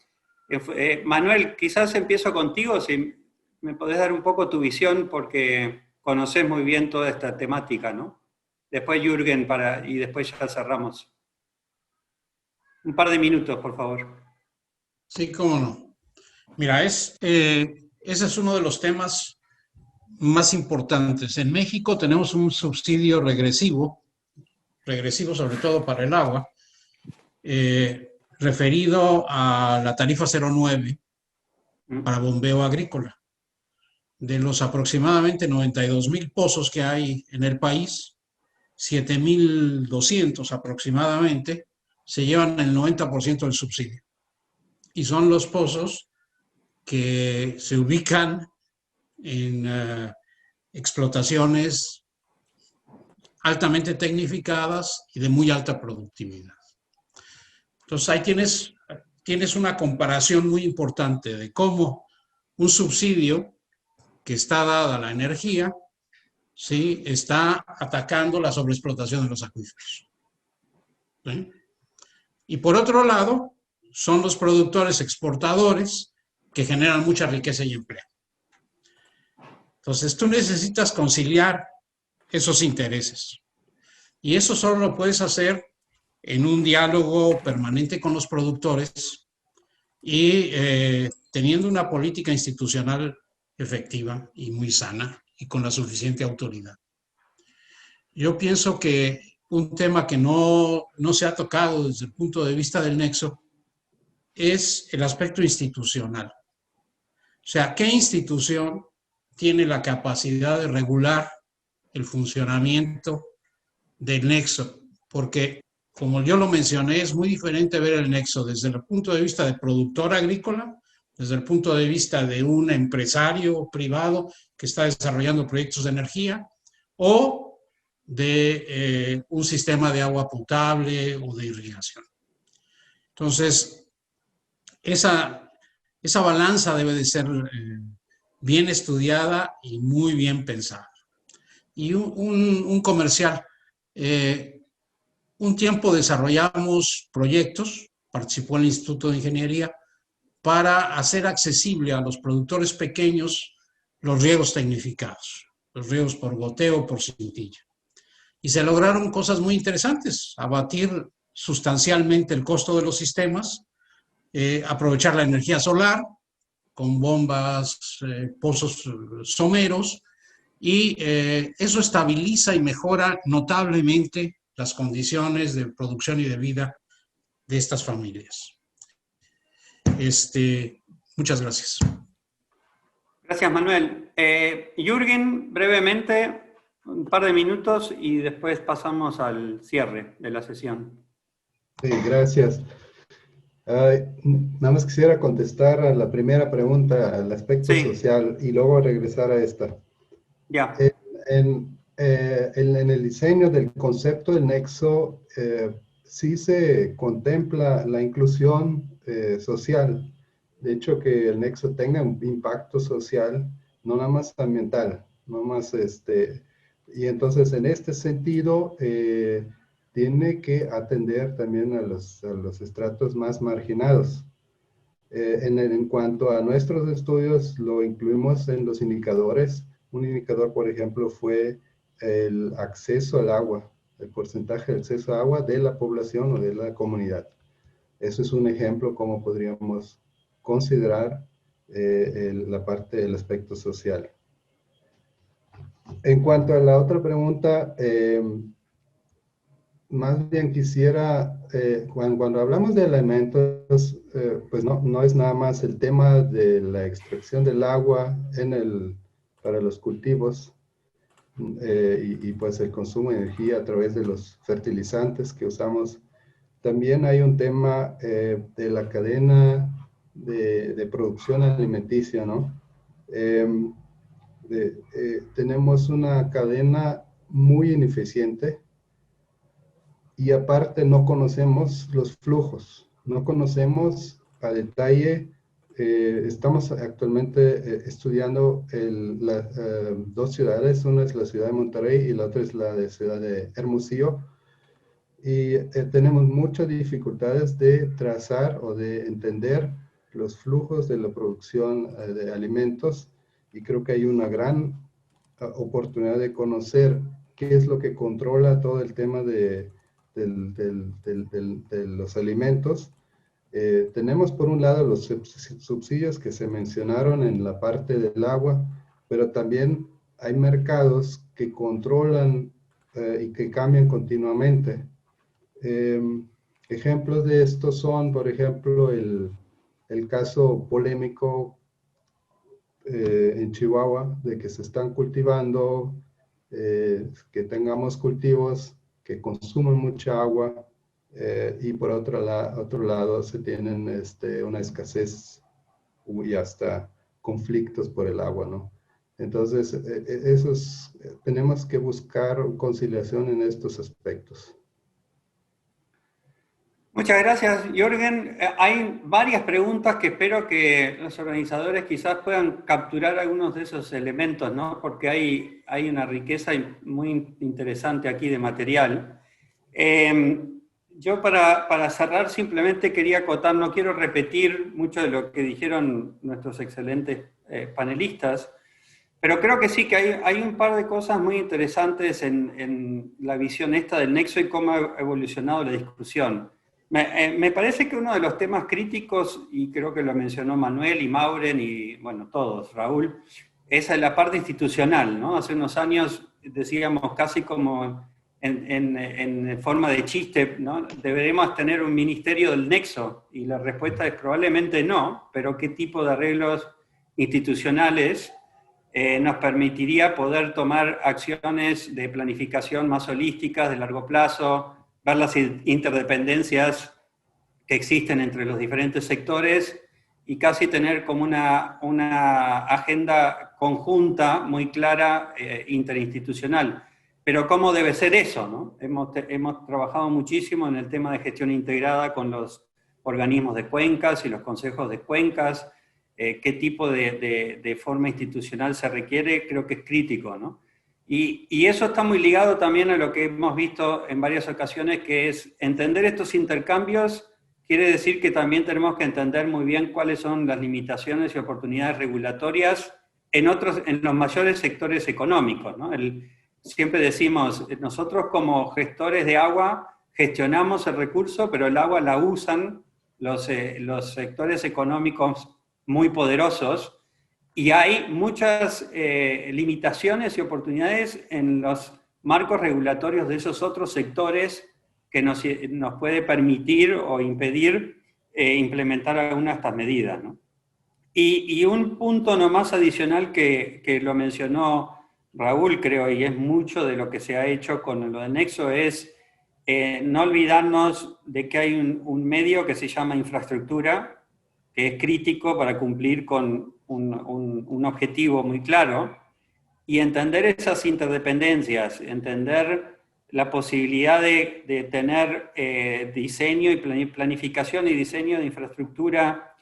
Manuel, quizás empiezo contigo, si me podés dar un poco tu visión, porque conocés muy bien toda esta temática, ¿no? Después Jürgen, y después ya cerramos. Un par de minutos, por favor. Sí, cómo no. Mira, ese es uno de los temas más importantes. En México tenemos un subsidio regresivo sobre todo para el agua, referido a la tarifa 09 para bombeo agrícola. De los aproximadamente 92,000 pozos que hay en el país, 7,200 aproximadamente se llevan el 90% del subsidio. Y son los pozos que se ubican en explotaciones altamente tecnificadas y de muy alta productividad. Entonces ahí tienes una comparación muy importante de cómo un subsidio que está dada a la energía, ¿sí?, está atacando la sobreexplotación de los acuíferos, ¿sí? Y por otro lado, son los productores exportadores que generan mucha riqueza y empleo. Entonces tú necesitas conciliar esos intereses. Y eso solo lo puedes hacer en un diálogo permanente con los productores y teniendo una política institucional efectiva y muy sana y con la suficiente autoridad. Yo pienso que un tema que no se ha tocado desde el punto de vista del nexo es el aspecto institucional. O sea, ¿qué institución tiene la capacidad de regular el funcionamiento del nexo? Porque, como yo lo mencioné, es muy diferente ver el nexo desde el punto de vista de productor agrícola, desde el punto de vista de un empresario privado que está desarrollando proyectos de energía, o de un sistema de agua potable o de irrigación. Entonces, esa balanza debe de ser bien estudiada y muy bien pensada. Y un comercial. Un tiempo desarrollamos proyectos, participó el Instituto de Ingeniería, para hacer accesible a los productores pequeños los riegos tecnificados, los riegos por goteo, por cintilla. Y se lograron cosas muy interesantes, abatir sustancialmente el costo de los sistemas, aprovechar la energía solar con bombas, pozos someros, y eso estabiliza y mejora notablemente las condiciones de producción y de vida de estas familias. Muchas gracias. Gracias, Manuel. Jürgen, brevemente, un par de minutos y después pasamos al cierre de la sesión. Sí, gracias. Nada más quisiera contestar a la primera pregunta, al aspecto social, y luego regresar a esta. Ya. En el diseño del concepto del nexo sí se contempla la inclusión social. De hecho, que el nexo tenga un impacto social, no nada más ambiental, no más y entonces en este sentido tiene que atender también a los estratos más marginados. En cuanto a nuestros estudios, lo incluimos en los indicadores. Un indicador, por ejemplo, fue el acceso al agua, el porcentaje de acceso a agua de la población o de la comunidad. Eso es un ejemplo cómo podríamos considerar la parte del aspecto social. En cuanto a la otra pregunta, más bien quisiera, cuando hablamos de elementos, pues no es nada más el tema de la extracción del agua para los cultivos y pues el consumo de energía a través de los fertilizantes que usamos. También hay un tema de la cadena de producción alimenticia, ¿no? Tenemos una cadena muy ineficiente y aparte no conocemos los flujos, no conocemos a detalle. Estamos actualmente estudiando dos ciudades, una es la ciudad de Monterrey y la otra es la ciudad de Hermosillo, y tenemos muchas dificultades de trazar o de entender los flujos de la producción de alimentos, y creo que hay una gran oportunidad de conocer qué es lo que controla todo el tema de los alimentos. Tenemos por un lado los subsidios que se mencionaron en la parte del agua, pero también hay mercados que controlan y que cambian continuamente. Ejemplos de esto son, por ejemplo, el caso polémico en Chihuahua de que se están cultivando, que tengamos cultivos que consumen mucha agua y por otro lado se tienen una escasez y hasta conflictos por el agua, ¿no? Entonces, tenemos que buscar conciliación en estos aspectos. Muchas gracias, Jürgen. Hay varias preguntas que espero que los organizadores quizás puedan capturar algunos de esos elementos, ¿no? Porque hay una riqueza muy interesante aquí de material. Yo para cerrar simplemente quería acotar, no quiero repetir mucho de lo que dijeron nuestros excelentes panelistas, pero creo que sí que hay un par de cosas muy interesantes en la visión esta del nexo y cómo ha evolucionado la discusión. Me parece que uno de los temas críticos, y creo que lo mencionó Manuel y Mauren y, bueno, todos, Raúl, es la parte institucional, ¿no? Hace unos años decíamos casi como en forma de chiste, ¿no? ¿Deberemos tener un ministerio del nexo? Y la respuesta es probablemente no, pero ¿qué tipo de arreglos institucionales nos permitiría poder tomar acciones de planificación más holísticas, de largo plazo, ver las interdependencias que existen entre los diferentes sectores y casi tener como una agenda conjunta muy clara interinstitucional? Pero ¿cómo debe ser eso, no? Hemos trabajado muchísimo en el tema de gestión integrada con los organismos de cuencas y los consejos de cuencas. ¿Qué tipo de forma institucional se requiere? Creo que es crítico, ¿no? Y eso está muy ligado también a lo que hemos visto en varias ocasiones, que es entender estos intercambios. Quiere decir que también tenemos que entender muy bien cuáles son las limitaciones y oportunidades regulatorias en los mayores sectores económicos, ¿no? Siempre decimos, nosotros como gestores de agua gestionamos el recurso, pero el agua la usan los sectores económicos muy poderosos, y hay muchas limitaciones y oportunidades en los marcos regulatorios de esos otros sectores que nos puede permitir o impedir implementar alguna de estas medidas, ¿no? Y un punto nomás adicional que lo mencionó Raúl, creo, y es mucho de lo que se ha hecho con lo del nexo, es no olvidarnos de que hay un medio que se llama infraestructura, que es crítico para cumplir con un objetivo muy claro, y entender esas interdependencias, entender la posibilidad de tener diseño y planificación y diseño de infraestructura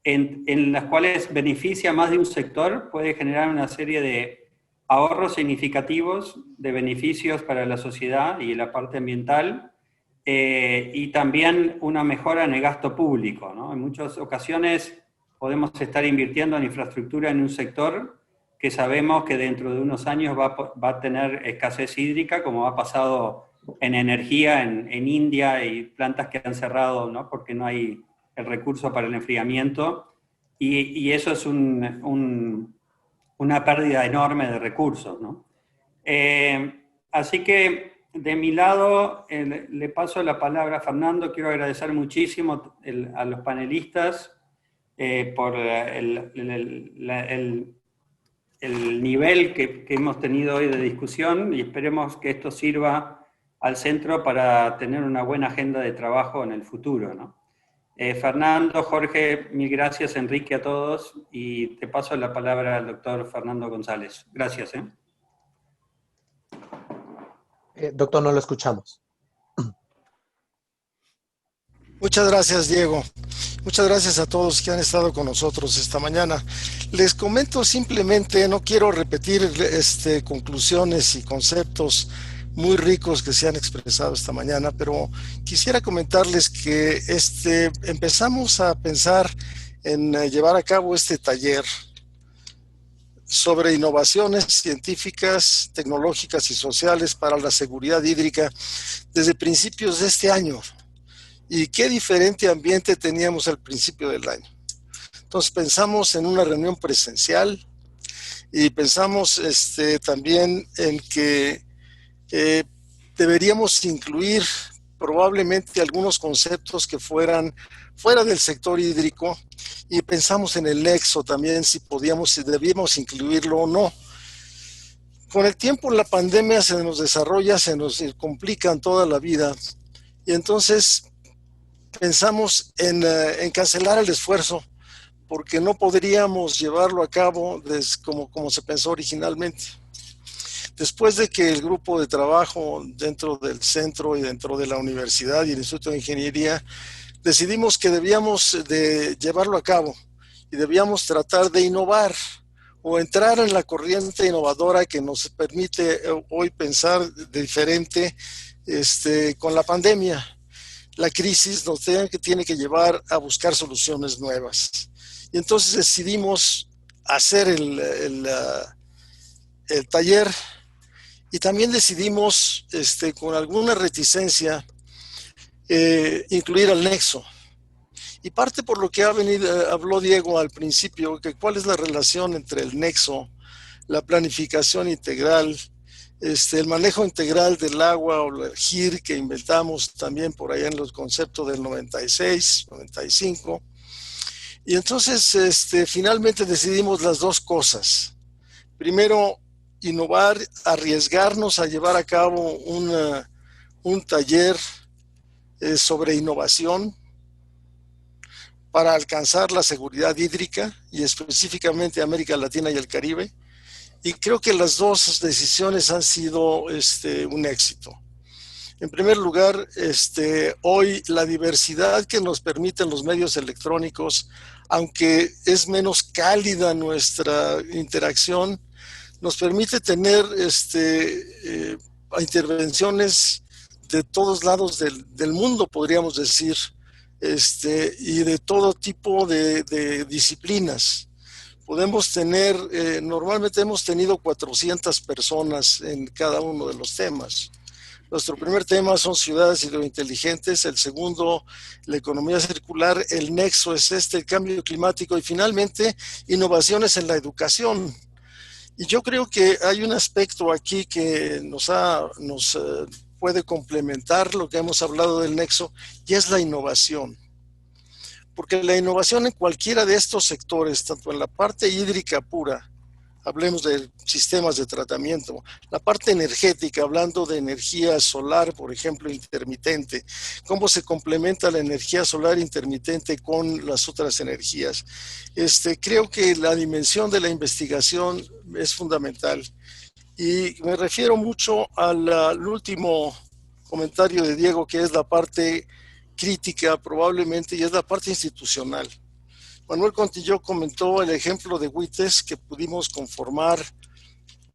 en las cuales beneficia más de un sector, puede generar una serie de ahorros significativos, de beneficios para la sociedad y la parte ambiental, y también una mejora en el gasto público, ¿no? En muchas ocasiones podemos estar invirtiendo en infraestructura en un sector que sabemos que dentro de unos años va a tener escasez hídrica, como ha pasado en energía en India y plantas que han cerrado, ¿no? Porque no hay el recurso para el enfriamiento, y eso es una pérdida enorme de recursos, ¿no? Así que de mi lado le paso la palabra a Fernando. Quiero agradecer muchísimo a los panelistas por el nivel que hemos tenido hoy de discusión, y esperemos que esto sirva al centro para tener una buena agenda de trabajo en el futuro, ¿no? Fernando, Jorge, mil gracias, Enrique, a todos, y te paso la palabra al doctor Fernando González. Gracias. Doctor, no lo escuchamos. Muchas gracias, Diego. Muchas gracias a todos que han estado con nosotros esta mañana. Les comento simplemente, no quiero repetir conclusiones y conceptos muy ricos que se han expresado esta mañana, pero quisiera comentarles que empezamos a pensar en llevar a cabo este taller sobre innovaciones científicas, tecnológicas y sociales para la seguridad hídrica desde principios de este año. Y qué diferente ambiente teníamos al principio del año. Entonces pensamos en una reunión presencial y pensamos también en que deberíamos incluir probablemente algunos conceptos que fueran fuera del sector hídrico, y pensamos en el nexo también, si debíamos incluirlo o no. Con el tiempo la pandemia se nos desarrolla, se nos complican toda la vida, y entonces pensamos en cancelar el esfuerzo porque no podríamos llevarlo a cabo como se pensó originalmente. Después de que el grupo de trabajo dentro del centro y dentro de la universidad y el Instituto de Ingeniería decidimos que debíamos de llevarlo a cabo y debíamos tratar de innovar o entrar en la corriente innovadora que nos permite hoy pensar diferente con la pandemia. La crisis nos tiene que llevar a buscar soluciones nuevas. Y entonces decidimos hacer el taller, y también decidimos, con alguna reticencia, incluir al nexo. Y parte por lo que habló Diego al principio, que cuál es la relación entre el nexo, la planificación integral, el manejo integral del agua, o el GIR que inventamos también por allá en los conceptos del 96, 95. Y entonces finalmente decidimos las dos cosas. Primero, innovar, arriesgarnos a llevar a cabo un taller sobre innovación para alcanzar la seguridad hídrica, y específicamente América Latina y el Caribe. Y creo que las dos decisiones han sido un éxito. En primer lugar, hoy la diversidad que nos permiten los medios electrónicos, aunque es menos cálida nuestra interacción, nos permite tener intervenciones de todos lados del mundo, podríamos decir, y de todo tipo de disciplinas. Podemos tener, normalmente hemos tenido 400 personas en cada uno de los temas. Nuestro primer tema son ciudades hidrointeligentes, el segundo, la economía circular, el nexo es el cambio climático, y finalmente, innovaciones en la educación. Y yo creo que hay un aspecto aquí que nos puede complementar lo que hemos hablado del nexo, y es la innovación. Porque la innovación en cualquiera de estos sectores, tanto en la parte hídrica pura, hablemos de sistemas de tratamiento, la parte energética, hablando de energía solar, por ejemplo, intermitente, cómo se complementa la energía solar intermitente con las otras energías. Creo que la dimensión de la investigación es fundamental. Y me refiero mucho al último comentario de Diego, que es la parte crítica probablemente, y es la parte institucional. Manuel Contillo comentó el ejemplo de WITES, que pudimos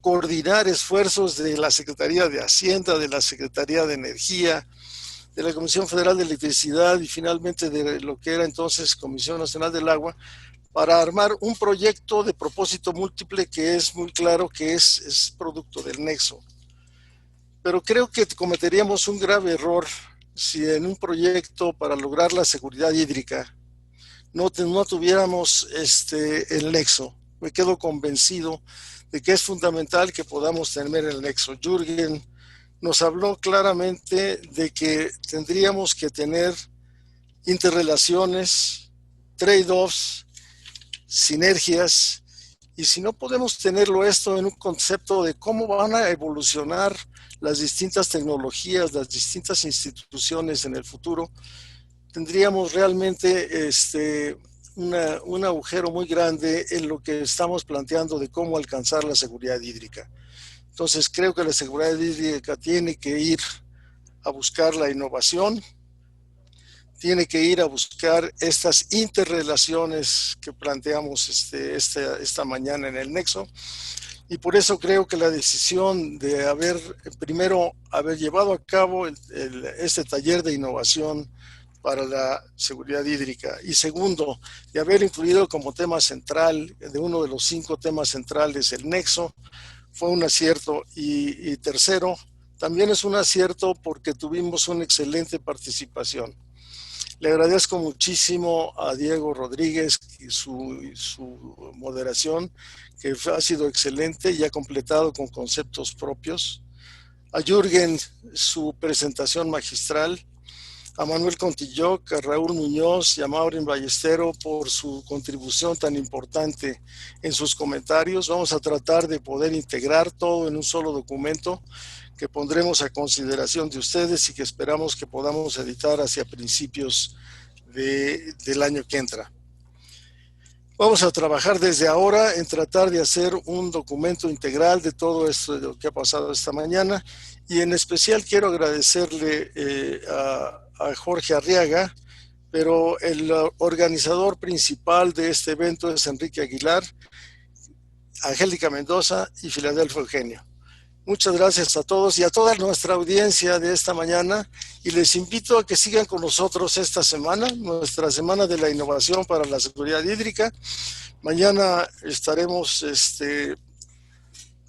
coordinar esfuerzos de la Secretaría de Hacienda, de la Secretaría de Energía, de la Comisión Federal de Electricidad y finalmente de lo que era entonces Comisión Nacional del Agua, para armar un proyecto de propósito múltiple que es muy claro que es producto del nexo. Pero creo que cometeríamos un grave error si en un proyecto para lograr la seguridad hídrica no tuviéramos el nexo. Me quedo convencido de que es fundamental que podamos tener el nexo. Jürgen nos habló claramente de que tendríamos que tener interrelaciones, trade-offs, sinergias, y si no podemos tenerlo esto en un concepto de cómo van a evolucionar las distintas tecnologías, las distintas instituciones en el futuro, tendríamos realmente un agujero muy grande en lo que estamos planteando de cómo alcanzar la seguridad hídrica. Entonces creo que la seguridad hídrica tiene que ir a buscar la innovación, tiene que ir a buscar estas interrelaciones que planteamos esta mañana en el Nexo, y por eso creo que la decisión de haber llevado a cabo este taller de innovación para la seguridad hídrica, y segundo, de haber incluido como tema central, de uno de los 5 temas centrales, el Nexo, fue un acierto. Y tercero, también es un acierto porque tuvimos una excelente participación. Le agradezco muchísimo a Diego Rodríguez y su moderación, que ha sido excelente y ha completado con conceptos propios. A Jürgen, su presentación magistral. A Manuel Contillo, a Raúl Muñoz y a Maureen Ballestero por su contribución tan importante en sus comentarios. Vamos a tratar de poder integrar todo en un solo documento que pondremos a consideración de ustedes y que esperamos que podamos editar hacia principios del año que entra. Vamos a trabajar desde ahora en tratar de hacer un documento integral de todo esto, de lo que ha pasado esta mañana, y en especial quiero agradecerle a Jorge Arriaga, pero el organizador principal de este evento es Enrique Aguilar, Angélica Mendoza y Filadelfo Eugenio. Muchas gracias a todos y a toda nuestra audiencia de esta mañana, y les invito a que sigan con nosotros esta semana, nuestra Semana de la Innovación para la Seguridad Hídrica. Mañana estaremos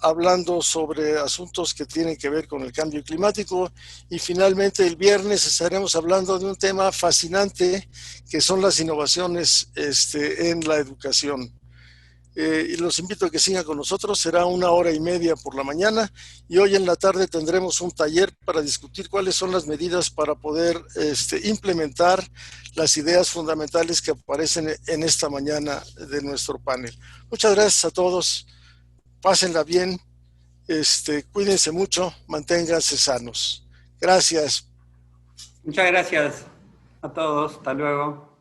hablando sobre asuntos que tienen que ver con el cambio climático, y finalmente el viernes estaremos hablando de un tema fascinante que son las innovaciones en la educación. Y los invito a que sigan con nosotros. Será 1h30 por la mañana, y hoy en la tarde tendremos un taller para discutir cuáles son las medidas para poder implementar las ideas fundamentales que aparecen en esta mañana de nuestro panel. Muchas gracias a todos. Pásenla bien, cuídense mucho, manténganse sanos. Gracias. Muchas gracias a todos. Hasta luego.